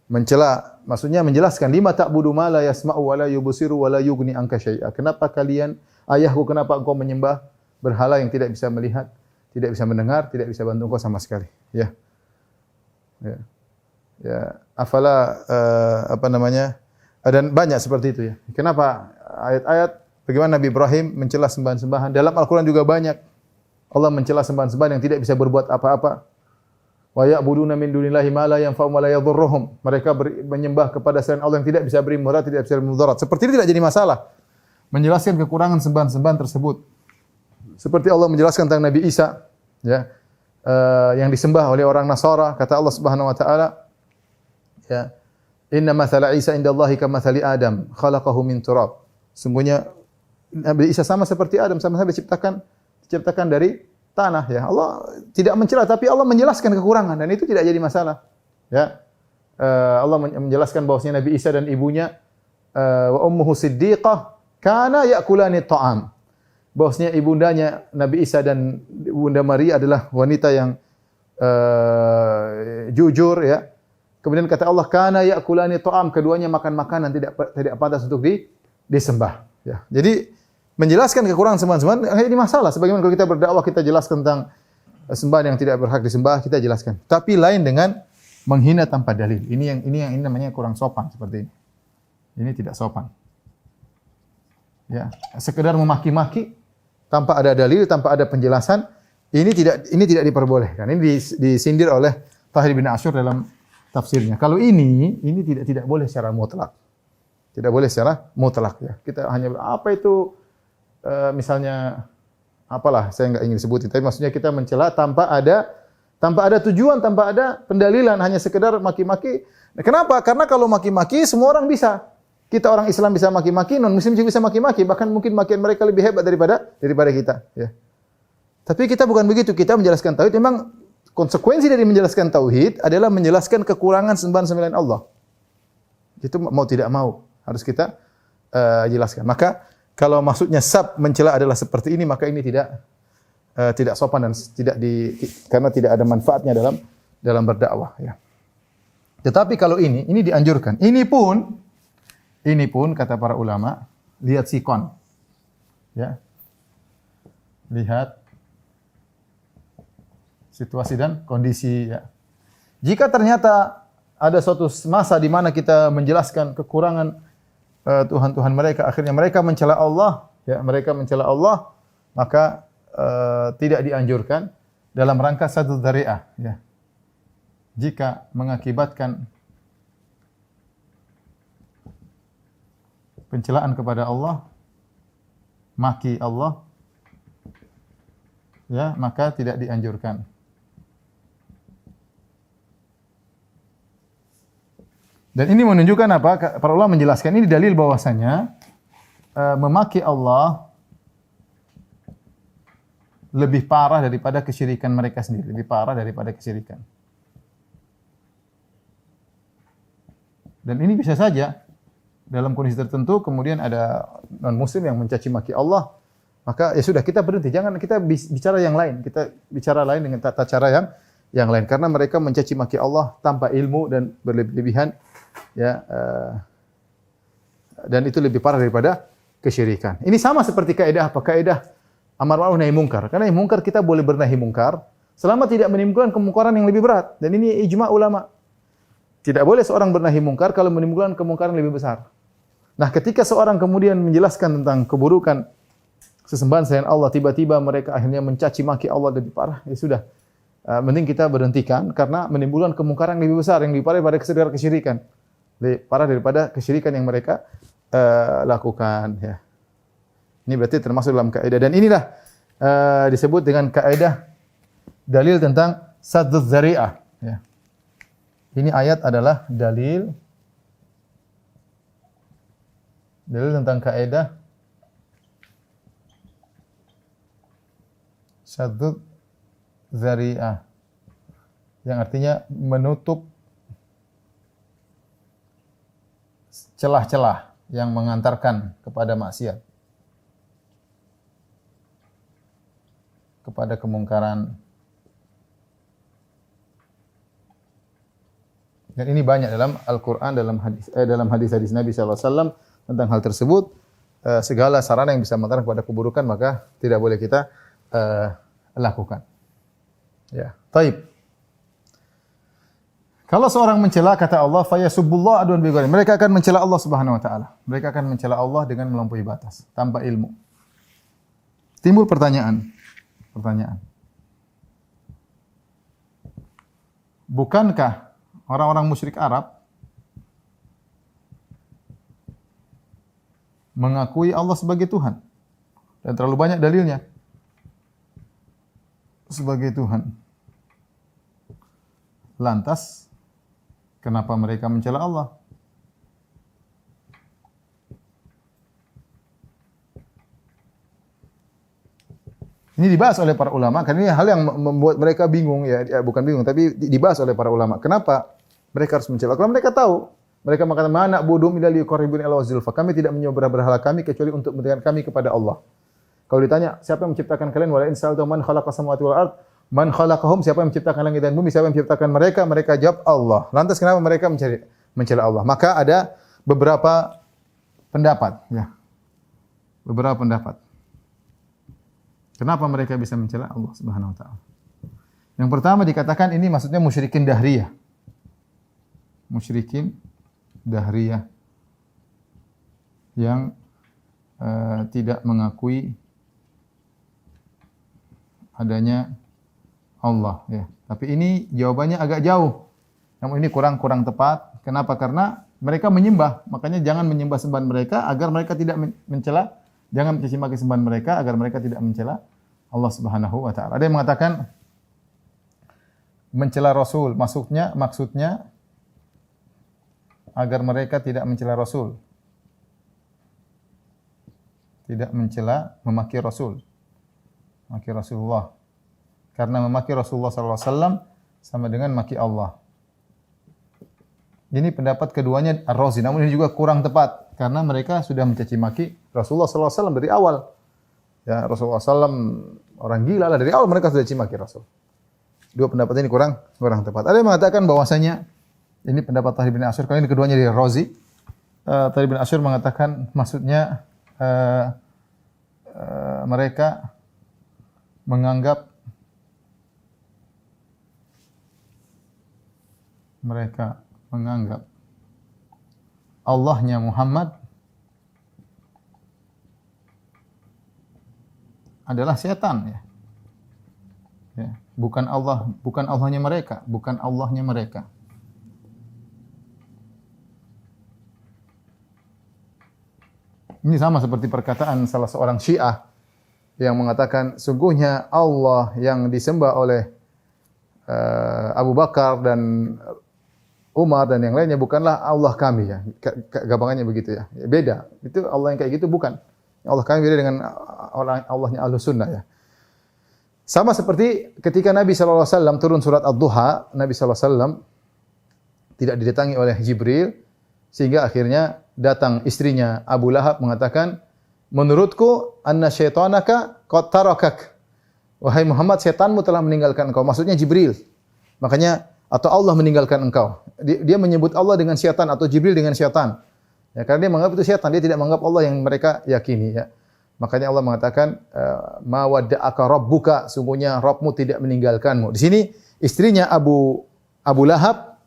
mencela, maksudnya menjelaskan, lima ta'budu ma la yasma'u wa la yubsiru wa la yughni anka syai'a. Kenapa kalian, ayahku, kenapa engkau menyembah berhala yang tidak bisa melihat, tidak bisa mendengar, tidak bisa bantu engkau sama sekali. Ya. Afala dan banyak seperti itu ya. Kenapa ayat-ayat bagaimana Nabi Ibrahim mencela sembahan-sembahan? Dalam Al-Quran juga banyak. Allah mencela sembahan-sembahan yang tidak bisa berbuat apa-apa. Wa ya'buduna min dunillahi ma la yanfa'u wa la yadhurruhum. Mereka menyembah kepada selain Allah yang tidak bisa beri mudarat, tidak bisa beri mudarat. Seperti ini tidak jadi masalah. Menjelaskan kekurangan sembahan-sembahan tersebut. Seperti Allah menjelaskan tentang Nabi Isa, ya, yang disembah oleh orang Nasara, kata Allah Subhanahu wa taala, ya, inna mathala Isa indallahi kamathali Adam, khalaqahu min turab. Sungguhnya Nabi Isa sama seperti Adam, sama-sama diciptakan dari tanah ya. Allah tidak mencela tapi Allah menjelaskan kekurangan dan itu tidak jadi masalah. Ya. Allah menjelaskan bahwasanya Nabi Isa dan ibunya wa ummuhu siddiqah kana ya'kulani ta'am. Bahwasanya ibundanya Nabi Isa dan Bunda Maria adalah wanita yang jujur ya. Kemudian kata Allah kana ya'kulani ta'am, keduanya makan makanan tidak pantas untuk disembah ya. Jadi menjelaskan kekurangan sembahan-sembahan ini masalah. Sebagaimana kalau kita berdakwah kita jelaskan tentang sembahan yang tidak berhak disembah, kita jelaskan. Tapi lain dengan menghina tanpa dalil. Ini namanya kurang sopan seperti ini. Ini tidak sopan. Ya, sekedar memaki-maki tanpa ada dalil, tanpa ada penjelasan, ini tidak diperbolehkan. Ini disindir oleh Tahir bin Asyur dalam tafsirnya. Kalau ini tidak boleh secara mutlak. Tidak boleh secara mutlak ya. Kita hanya apa itu misalnya apalah saya enggak ingin sebutin, tapi maksudnya kita mencela tanpa ada tujuan, tanpa ada pendalilan, hanya sekedar maki-maki. Nah, kenapa? Karena kalau maki-maki semua orang bisa. Kita orang Islam bisa maki-maki, non muslim juga bisa maki-maki, bahkan mungkin makian mereka lebih hebat daripada kita, ya. Tapi kita bukan begitu, kita menjelaskan tauhid. Memang konsekuensi dari menjelaskan tauhid adalah menjelaskan kekurangan sembahan-sembahan Allah. Itu mau tidak mau harus kita jelaskan. Maka kalau maksudnya mencela adalah seperti ini, maka ini tidak sopan dan karena tidak ada manfaatnya dalam berdakwah ya. Tetapi kalau ini dianjurkan. Ini pun kata para ulama, lihat sikon. Ya. Lihat situasi dan kondisi ya. Jika ternyata ada suatu masa di mana kita menjelaskan kekurangan Tuhan mereka, akhirnya mereka mencela Allah, ya, maka tidak dianjurkan dalam rangka satu dzari'ah, ya. Jika mengakibatkan pencelaan kepada Allah, maki Allah, ya, maka tidak dianjurkan. Dan ini menunjukkan apa? Para ulama menjelaskan ini dalil bahwasanya memaki Allah lebih parah daripada kesyirikan mereka sendiri, lebih parah daripada kesyirikan. Dan ini bisa saja dalam kondisi tertentu kemudian ada non muslim yang mencaci maki Allah, maka ya sudah kita berhenti, jangan kita bicara yang lain, kita bicara lain dengan tata cara yang lain karena mereka mencaci maki Allah tanpa ilmu dan berlebihan ya dan itu lebih parah daripada kesyirikan. Ini sama seperti kaidah apa? Kaidah amar ma'ruf nahi mungkar. Karena nahi mungkar kita boleh bernahi mungkar selama tidak menimbulkan kemungkaran yang lebih berat. Dan ini ijma' ulama. Tidak boleh seorang bernahi mungkar kalau menimbulkan kemungkaran yang lebih besar. Nah, ketika seorang kemudian menjelaskan tentang keburukan sesembahan selain Allah, tiba-tiba mereka akhirnya mencaci maki Allah lebih parah, ya sudah. Mending kita berhentikan karena menimbulkan kemungkaran yang lebih besar, yang lebih parah daripada sekedar kesyirikan. Lebih parah daripada kesyirikan yang mereka lakukan ya. Ini berarti termasuk dalam kaidah dan inilah disebut dengan kaidah dalil tentang sadduz zari'ah ya. Ini ayat adalah dalil tentang kaidah sadduz zari'ah yang artinya menutup celah-celah yang mengantarkan kepada maksiat, kepada kemungkaran. Dan ini banyak dalam Al-Qur'an, dalam hadis-hadis Nabi sallallahu alaihi wasallam tentang hal tersebut. Segala sarana yang bisa mengantarkan kepada keburukan maka tidak boleh kita lakukan. Ya, taib. Kalau seorang mencela kata Allah fa yasubbullah adwan bi ghairi. Mereka akan mencela Allah Subhanahu wa taala. Mereka akan mencela Allah dengan melampaui batas tanpa ilmu. Timbul pertanyaan. Bukankah orang-orang musyrik Arab mengakui Allah sebagai Tuhan? Dan terlalu banyak dalilnya sebagai Tuhan. Lantas kenapa mereka mencela Allah? Ini dibahas oleh para ulama karena ini hal yang membuat mereka bingung ya, bukan bingung tapi dibahas oleh para ulama. Kenapa mereka harus mencela? Kalau mereka tahu, mereka mengatakan mana bodum ila liqarribun ila zulfa. Kami tidak menyembah berhala kami kecuali untuk mendekatkan kami kepada Allah. Kalau ditanya siapa yang menciptakan kalian, wala in sa'altu man khalaqas samawati wal ard, man khalaqahum, siapa yang menciptakan langit dan bumi, siapa yang menciptakan mereka? Mereka jawab Allah. Lantas kenapa mereka mencela Allah? Maka ada beberapa pendapat ya. Beberapa pendapat. Kenapa mereka bisa mencela Allah Subhanahu wa taala? Yang pertama dikatakan ini maksudnya musyrikin dahriyah. Musyrikin dahriyah yang tidak mengakui adanya Allah ya. Tapi ini jawabannya agak jauh. Namun ini kurang tepat. Kenapa? Karena mereka menyembah. Makanya jangan menyembah sembahan mereka agar mereka tidak mencela. Jangan mencaci maki sembahan mereka agar mereka tidak mencela Allah Subhanahu wa taala. Ada yang mengatakan mencela Rasul, maksudnya agar mereka tidak mencela Rasul. Tidak mencela, memaki Rasul. Maki Rasulullah. Karena memaki Rasulullah sallallahu alaihi wasallam sama dengan maki Allah. Ini pendapat keduanya Ar-Razi, namun ini juga kurang tepat karena mereka sudah mencaci maki Rasulullah sallallahu alaihi wasallam dari awal. Ya, Rasulullah sallallahu orang gila lah, dari awal mereka sudah caci maki Rasul. Dua pendapat ini kurang tepat. Ada yang mengatakan bahwasanya ini pendapat Tahir bin Asyur, kalau ini keduanya dari Ar-Razi. Tahir bin Asyur mengatakan maksudnya mereka menganggap Allahnya Muhammad adalah setan ya. Ya, bukan Allahnya mereka. Ini sama seperti perkataan salah seorang Syiah yang mengatakan sungguhnya Allah yang disembah oleh Abu Bakar dan Umar dan yang lainnya bukanlah Allah kami ya. Gampangannya begitu ya. Beda. Itu Allah yang kayak gitu bukan. Allah kami beda dengan Allahnya Ahlus Sunnah ya. Sama seperti ketika Nabi sallallahu alaihi wasallam turun surat Ad-Duha, Nabi sallallahu alaihi wasallam tidak didatangi oleh Jibril sehingga akhirnya datang istrinya Abu Lahab mengatakan, "Menurutku anna syaitanaka qad tarakak." Wahai Muhammad, setanmu telah meninggalkan engkau. Maksudnya Jibril. Makanya atau Allah meninggalkan engkau. Dia menyebut Allah dengan syaitan atau Jibril dengan syaitan. Ya, karena dia menganggap itu syaitan, dia tidak menganggap Allah yang mereka yakini, ya. Makanya Allah mengatakan, "Ma wadda'aka rabbuka," sungguhnya Rabbmu tidak meninggalkanmu. Di sini istrinya Abu Lahab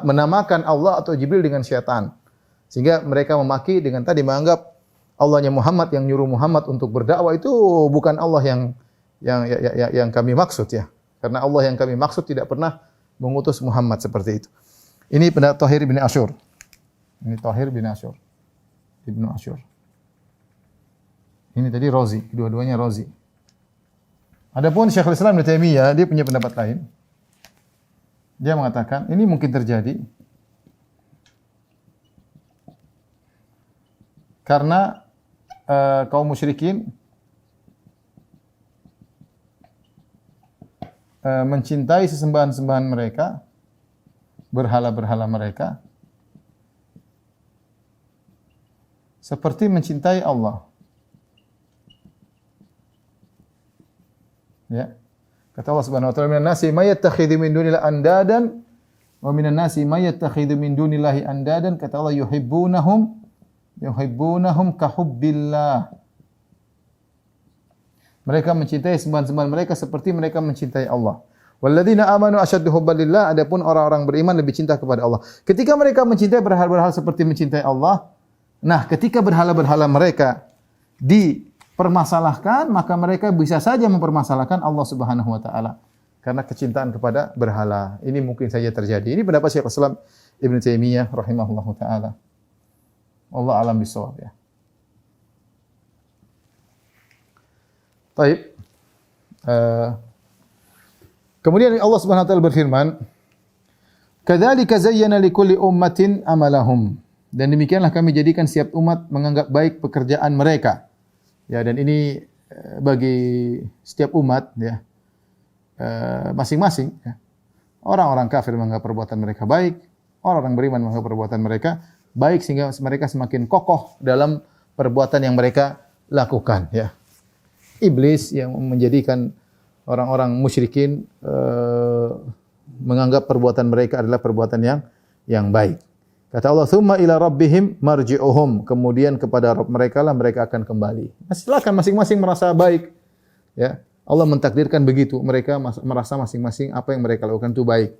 menamakan Allah atau Jibril dengan syaitan. Sehingga mereka memaki dengan tadi menganggap Allahnya Muhammad yang nyuruh Muhammad untuk berdakwah itu bukan Allah yang kami maksud, ya. Karena Allah yang kami maksud tidak pernah mengutus Muhammad seperti itu. Ini pendapat Thahir bin Asyur. Ini Thahir bin Asyur. Ibnu Asyur. Ini tadi Razi, dua-duanya Razi. Adapun Syekhul Islam Ibnu Taimiyah, dia punya pendapat lain. Dia mengatakan, ini mungkin terjadi karena kaum musyrikin mencintai sesembahan-sembahan mereka, berhala-berhala mereka, seperti mencintai Allah. Ya. Kata Allah Subhanahu wa taala, "Minan nasi may yattakhidhu min dunillahi andadan wa minan nasi may yattakhidhu min dunillahi andadan." Kata Allah, yuhibbunahum ka hubbillah. Mereka mencintai sembahan-sembahan mereka seperti mereka mencintai Allah. Walladzina amanu asyaddu hubban lillah. Adapun orang-orang beriman lebih cinta kepada Allah. Ketika mereka mencintai berhala-berhala seperti mencintai Allah, nah, ketika berhala-berhala mereka dipermasalahkan, maka mereka bisa saja mempermasalahkan Allah Subhanahu wa taala karena kecintaan kepada berhala. Ini mungkin saja terjadi. Ini pendapat Syekhul Islam Ibnu Taimiyah rahimahullahu taala. Allah alam bisawab, ya. Baik. Kemudian Allah Subhanahu wa taala berfirman, "Kadzalika zayyana likulli ummatin amalahum." Dan demikianlah kami jadikan setiap umat menganggap baik pekerjaan mereka. Ya, dan ini bagi setiap umat, ya, masing-masing, ya. Orang-orang kafir menganggap perbuatan mereka baik, orang-orang beriman menganggap perbuatan mereka baik sehingga mereka semakin kokoh dalam perbuatan yang mereka lakukan, ya. Iblis yang menjadikan orang-orang musyrikin menganggap perbuatan mereka adalah perbuatan yang baik. Kata Allah, "Tsumma ila rabbihim marji'uhum." Kemudian kepada Rabb mereka lah mereka akan kembali. Silakan masing-masing merasa baik. Ya, Allah mentakdirkan begitu. Mereka merasa masing-masing apa yang mereka lakukan itu baik.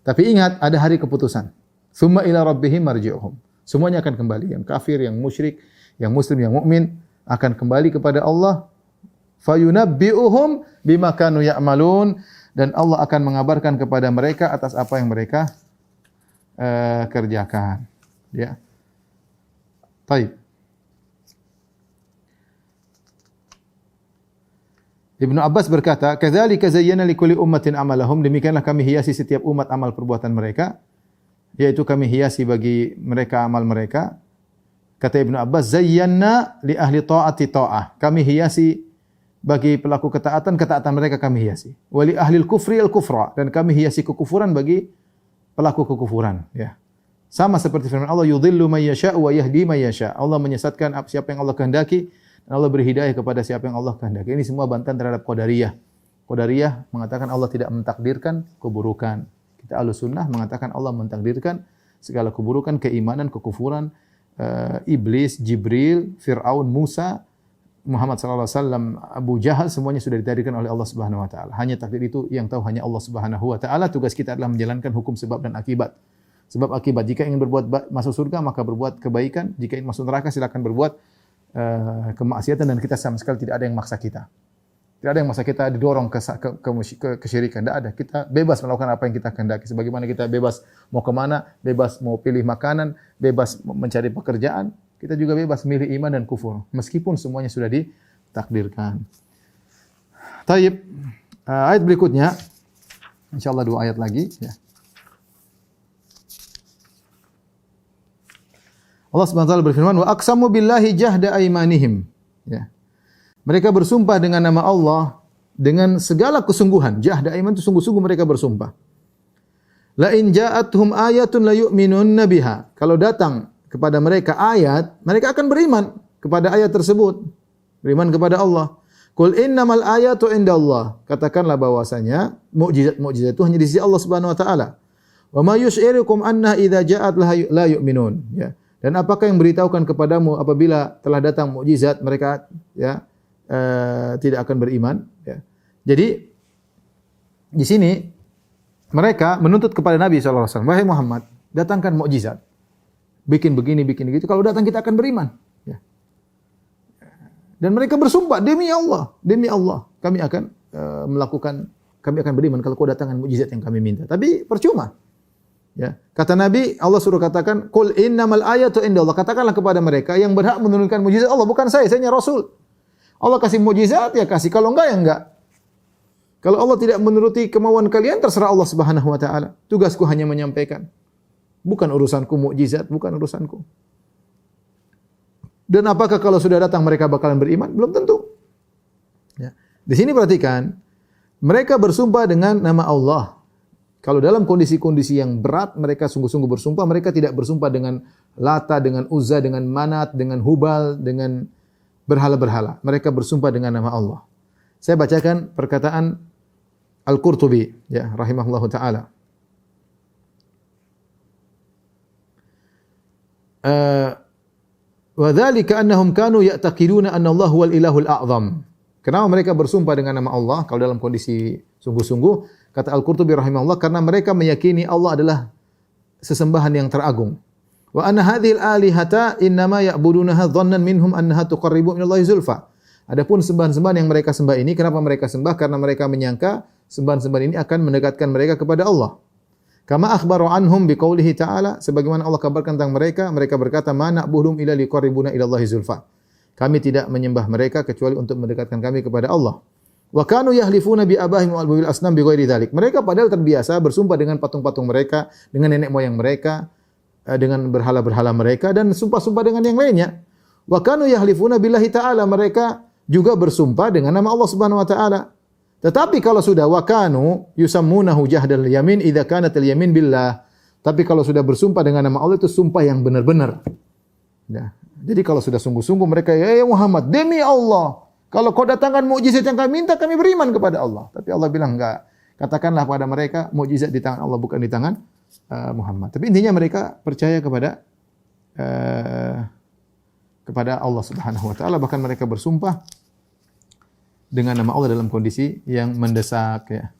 Tapi ingat, ada hari keputusan. "Tsumma ila rabbihim marji'uhum." Semuanya akan kembali. Yang kafir, yang musyrik, yang muslim, yang mukmin akan kembali kepada Allah. Fayunabbi'uhum bima kanu ya'malun, dan Allah akan mengabarkan kepada mereka atas apa yang mereka kerjakan, ya. Baik. Ibnu Abbas berkata, "Kadzalika zayyana likulli ummatin amalahum." Demikianlah kami hiasi setiap umat amal perbuatan mereka, yaitu kami hiasi bagi mereka amal mereka. Kata Ibnu Abbas, "Zayyana li ahli ta'ati ta'ah." Kami hiasi bagi pelaku ketaatan mereka kami hiasi. Wa li ahli al-kufri al-kufra, dan kami hiasi kekufuran bagi pelaku kekufuran, ya. Sama seperti firman Allah, "Yudhillu may yasha' wa yahdi may yasha." Allah menyesatkan siapa yang Allah kehendaki dan Allah beri hidayah kepada siapa yang Allah kehendaki. Ini semua bantahan terhadap Qadariyah. Qadariyah mengatakan Allah tidak mentakdirkan keburukan. Kita Ahlussunnah mengatakan Allah mentakdirkan segala keburukan, keimanan, kekufuran, iblis, Jibril, Fir'aun, Musa, Muhammad sallallahu alaihi wasallam, Abu Jahal, semuanya sudah ditakdirkan oleh Allah Subhanahu wa taala. Hanya takdir itu yang tahu hanya Allah Subhanahu wa taala. Tugas kita adalah menjalankan hukum sebab dan akibat. Sebab akibat, jika ingin berbuat masuk surga maka berbuat kebaikan, jika ingin masuk neraka silakan berbuat kemaksiatan, dan kita sama sekali tidak ada yang maksa kita. Tidak ada yang maksa kita didorong ke kesyirikan, tidak ada. Kita bebas melakukan apa yang kita kehendaki. Sebagaimana kita bebas mau kemana, bebas mau pilih makanan, bebas mencari pekerjaan. Kita juga bebas milih iman dan kufur, meskipun semuanya sudah ditakdirkan. Taib. Ayat berikutnya, insyaallah 2 ayat lagi, ya. Allah Subhanahu wa taala berfirman, "Wa aqsamu billahi jahda aymanihim." Ya. Mereka bersumpah dengan nama Allah dengan segala kesungguhan. Jahda iman itu sungguh-sungguh mereka bersumpah. La in ja'atuhum ayatun la yu'minunna biha. Kalau datang kepada mereka ayat, mereka akan beriman kepada ayat tersebut. Beriman kepada Allah. Qul innamal ayatu indallah. Katakanlah bahwasanya mukjizat-mukjizat itu hanya di sisi Allah Subhanahu wa taala. Wa ma yusy'irukum anna idza ja'at la yu'minun. Ya. Dan apakah yang beritahukan kepadamu apabila telah datang mukjizat mereka tidak akan beriman, ya. Jadi di sini mereka menuntut kepada Nabi sallallahu alaihi wasallam, "Wahai Muhammad, datangkan mukjizat. Bikin begini, bikin begitu. Kalau datang kita akan beriman." Ya. Dan mereka bersumpah, demi Allah, kami akan kami akan beriman kalau kau datangkan mukjizat yang kami minta. Tapi percuma. Ya. Kata Nabi, Allah suruh katakan, "Qul innamal ayatu indallah." Katakanlah kepada mereka yang berhak menurunkan mukjizat Allah, bukan saya hanya rasul. Allah kasih mukjizat ya kasih, kalau enggak ya enggak. Kalau Allah tidak menuruti kemauan kalian, terserah Allah Subhanahu wa taala. Tugasku hanya menyampaikan. Bukan urusanku mukjizat, bukan urusanku. Dan apakah kalau sudah datang mereka bakalan beriman? Belum tentu. Ya. Di sini perhatikan, mereka bersumpah dengan nama Allah. Kalau dalam kondisi-kondisi yang berat, mereka sungguh-sungguh bersumpah. Mereka tidak bersumpah dengan Lata, dengan Uzza, dengan Manat, dengan Hubal, dengan berhala-berhala. Mereka bersumpah dengan nama Allah. Saya bacakan perkataan Al-Qurtubi, ya, rahimahullahu taala. Wa dzalika annahum kanu ya'taqiduna anna Allah huwal ilahul a'zam. Kenapa mereka bersumpah dengan nama Allah kalau dalam kondisi sungguh-sungguh? Kata Al-Qurtubi rahimahullah, karena mereka meyakini Allah adalah sesembahan yang teragung. Wa anna hadhil alihata innama ya'budunaha dhannan minhum annaha tuqarribu minallahi zulfa. Adapun sembahan-sembahan yang mereka sembah ini, kenapa mereka sembah? Karena mereka menyangka sembahan-sembahan ini akan mendekatkan mereka kepada Allah. Kama akhbaru anhum biqaulihi ta'ala, sebagaimana Allah kabarkan tentang mereka, mereka berkata, "Ma na'buduhum illa liqarribuna ilallahi zulfa." Kami tidak menyembah mereka kecuali untuk mendekatkan kami kepada Allah. Wa kanu yahlifuna bi abahim wal bil asnam bi ghairi dzalik. Mereka padahal terbiasa bersumpah dengan patung-patung mereka, dengan nenek moyang mereka, dengan berhala-berhala mereka dan sumpah-sumpah dengan yang lainnya. Wa kanu yahlifuna billahi ta'ala. Mereka juga bersumpah dengan nama Allah Subhanahu wa taala. Tetapi kalau sudah wa kanu yusammunahu jahdal yamin idza kanat al yamin billah. Tapi kalau sudah bersumpah dengan nama Allah itu sumpah yang benar-benar. Ya. Jadi kalau sudah sungguh-sungguh mereka, "Ya Muhammad, demi Allah, kalau kau datangkan mukjizat yang kami minta, kami beriman kepada Allah." Tapi Allah bilang enggak. Katakanlah pada mereka, mukjizat di tangan Allah bukan di tangan Muhammad. Tapi intinya mereka percaya kepada Allah Subhanahu wa taala, bahkan mereka bersumpah dengan nama Allah dalam kondisi yang mendesak, ya.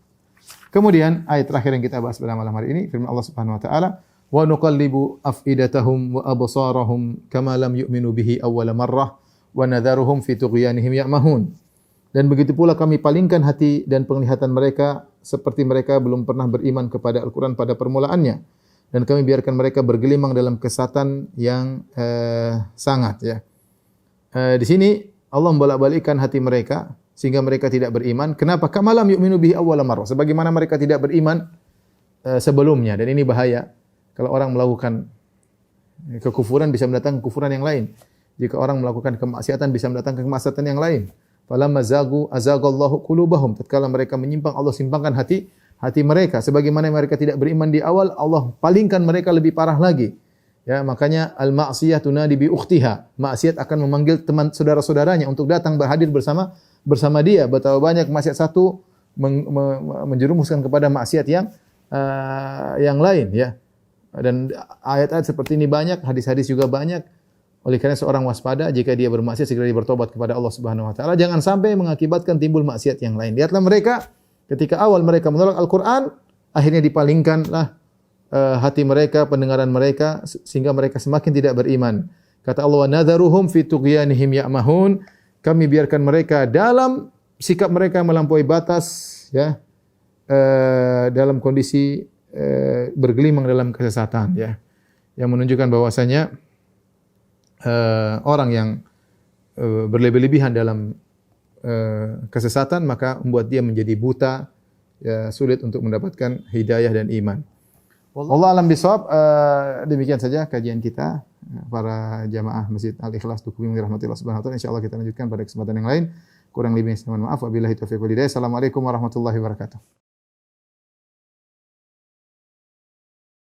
Kemudian ayat terakhir yang kita bahas pada malam hari ini, firman Allah Subhanahu wa taala, "Wa nuqallibu afidatahum wa absarahum kama lam yu'minu bihi awwala marrah wa nadharuhum fi tughyanihim ya'mahun." Dan begitu pula kami palingkan hati dan penglihatan mereka seperti mereka belum pernah beriman kepada Al-Quran pada permulaannya. Dan kami biarkan mereka bergelimang dalam kesesatan yang sangat, ya. Di sini Allah membolak-balikkan hati mereka sehingga mereka tidak beriman. Kenapa? Kama lam yu'minu bihi awwala marrah. Sebagaimana mereka tidak beriman sebelumnya. Dan ini bahaya. Kalau orang melakukan kekufuran bisa mendatangkan kekufuran yang lain. Jika orang melakukan kemaksiatan bisa mendatangkan kemaksiatan yang lain. Falamma zagu azagallahu qulubahum. Tatkala mereka menyimpang, Allah simpangkan hati mereka. Sebagaimana mereka tidak beriman di awal, Allah palingkan mereka lebih parah lagi. Ya, makanya al-ma'siyah tunadi bi ukhtiha. Maksiat akan memanggil teman saudara-saudaranya untuk datang berhadir bersama dia. Betapa banyak maksiat satu menjerumuskan kepada maksiat yang lain, ya. Dan ayat-ayat seperti ini banyak, hadis-hadis juga banyak. Oleh karena seorang waspada jika dia bermaksiat segera dia bertobat kepada Allah Subhanahu wa taala, jangan sampai mengakibatkan timbul maksiat yang lain. Lihatlah mereka ketika awal mereka menolak Al-Qur'an, akhirnya dipalingkanlah hati mereka, pendengaran mereka sehingga mereka semakin tidak beriman. Kata Allah, "Wa nadharuhum fi tughyanihim ya'mahun." Kami biarkan mereka dalam sikap mereka melampaui batas, ya. Dalam kondisi bergelimang dalam kesesatan, ya. Yang menunjukkan bahwasanya orang yang berlebih-lebihan dalam kesesatan maka membuat dia menjadi buta, ya, sulit untuk mendapatkan hidayah dan iman. Wallahu a'lam bishawab. Demikian saja kajian kita para jamaah Masjid Al-Ikhlas Dukuh Bimi rahmatillah subhanahu wa taala. Insyaallah kita lanjutkan pada kesempatan yang lain. Kurang lebihnya saya mohon maaf. Wabillahi taufiq wal hidayah. Assalamualaikum warahmatullahi wabarakatuh.